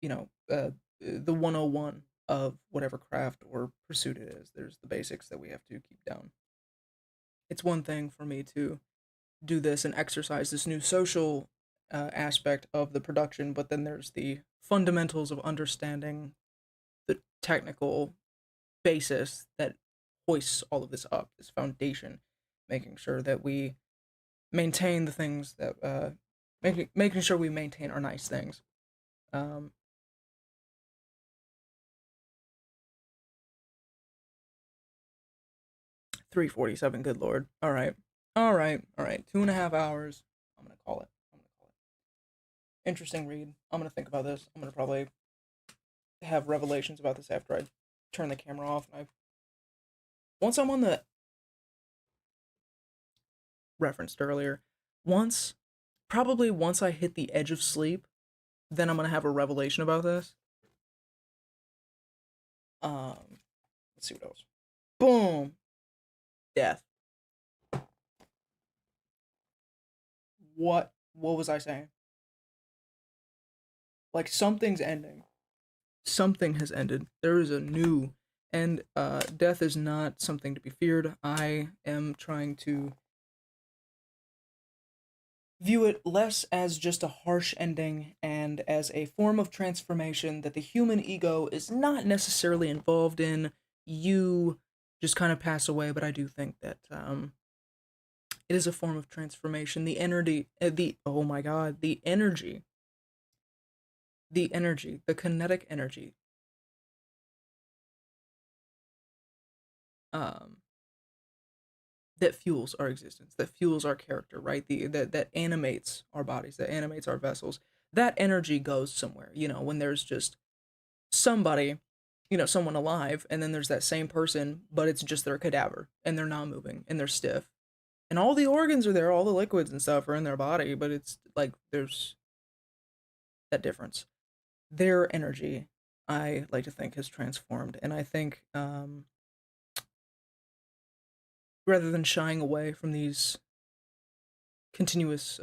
you know, the 101 of whatever craft or pursuit it is. There's the basics that we have to keep down. It's one thing for me to do this and exercise this new social aspect of the production, but then there's the fundamentals of understanding the technical basis that hoists all of this up, this foundation, making sure that we maintain the things that making sure we maintain our nice things. Um, 3:47. Good lord. All right. All right. All right. 2.5 hours. I'm gonna call it. I'm gonna call it. Interesting read. I'm gonna think about this. I'm gonna probably have revelations about this after I turn the camera off. And I once I'm on the referenced earlier, once probably once I hit the edge of sleep, then I'm gonna have a revelation about this. Let's see what else. Boom. Death. What was I saying? Like something's ending. Something has ended. There is a new, and death is not something to be feared. I am trying to view it less as just a harsh ending and as a form of transformation that the human ego is not necessarily involved in. You just kind of pass away. But I do think that it is a form of transformation. The energy, the oh my god, the kinetic energy, um, that fuels our existence, that fuels our character, right? That animates our bodies, that animates our vessels. That energy goes somewhere. When there's just somebody, someone alive, and then there's that same person, but it's just their cadaver, and they're not moving, and they're stiff, and all the organs are there, all the liquids and stuff are in their body, but it's like there's that difference. Their energy, I like to think, has transformed, and I think rather than shying away from these continuous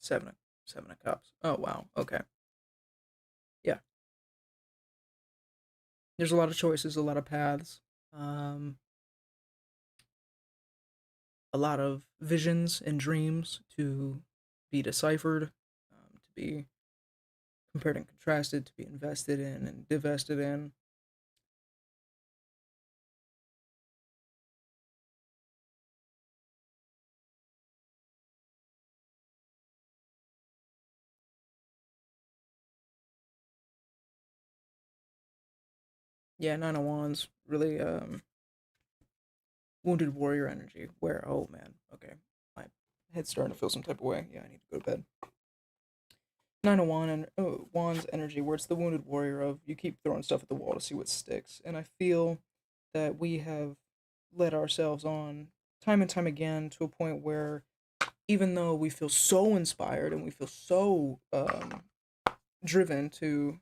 7 of cups. Oh wow, okay, yeah. There's a lot of choices, a lot of paths, um, a lot of visions and dreams to be deciphered, to be compared and contrasted, to be invested in and divested in. Yeah, 9 of Wands really wounded warrior energy. Where oh man, okay, my head's starting to feel some type of way. Yeah, I need to go to bed. 9 of Wands energy, where it's the wounded warrior of you keep throwing stuff at the wall to see what sticks, and I feel that we have led ourselves on time and time again to a point where even though we feel so inspired and we feel so driven to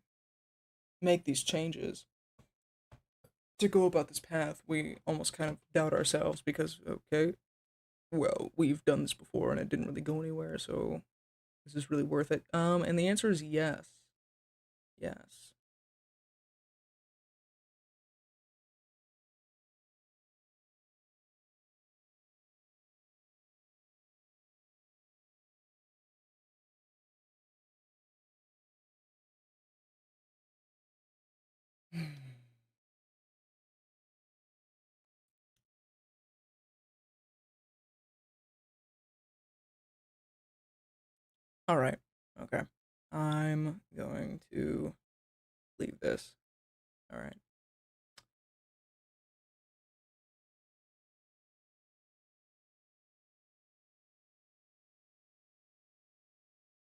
make these changes, to go about this path, we almost kind of doubt ourselves because, okay, well, we've done this before and it didn't really go anywhere, so is this really worth it? And the answer is yes. Yes. All right. Okay. I'm going to leave this. All right.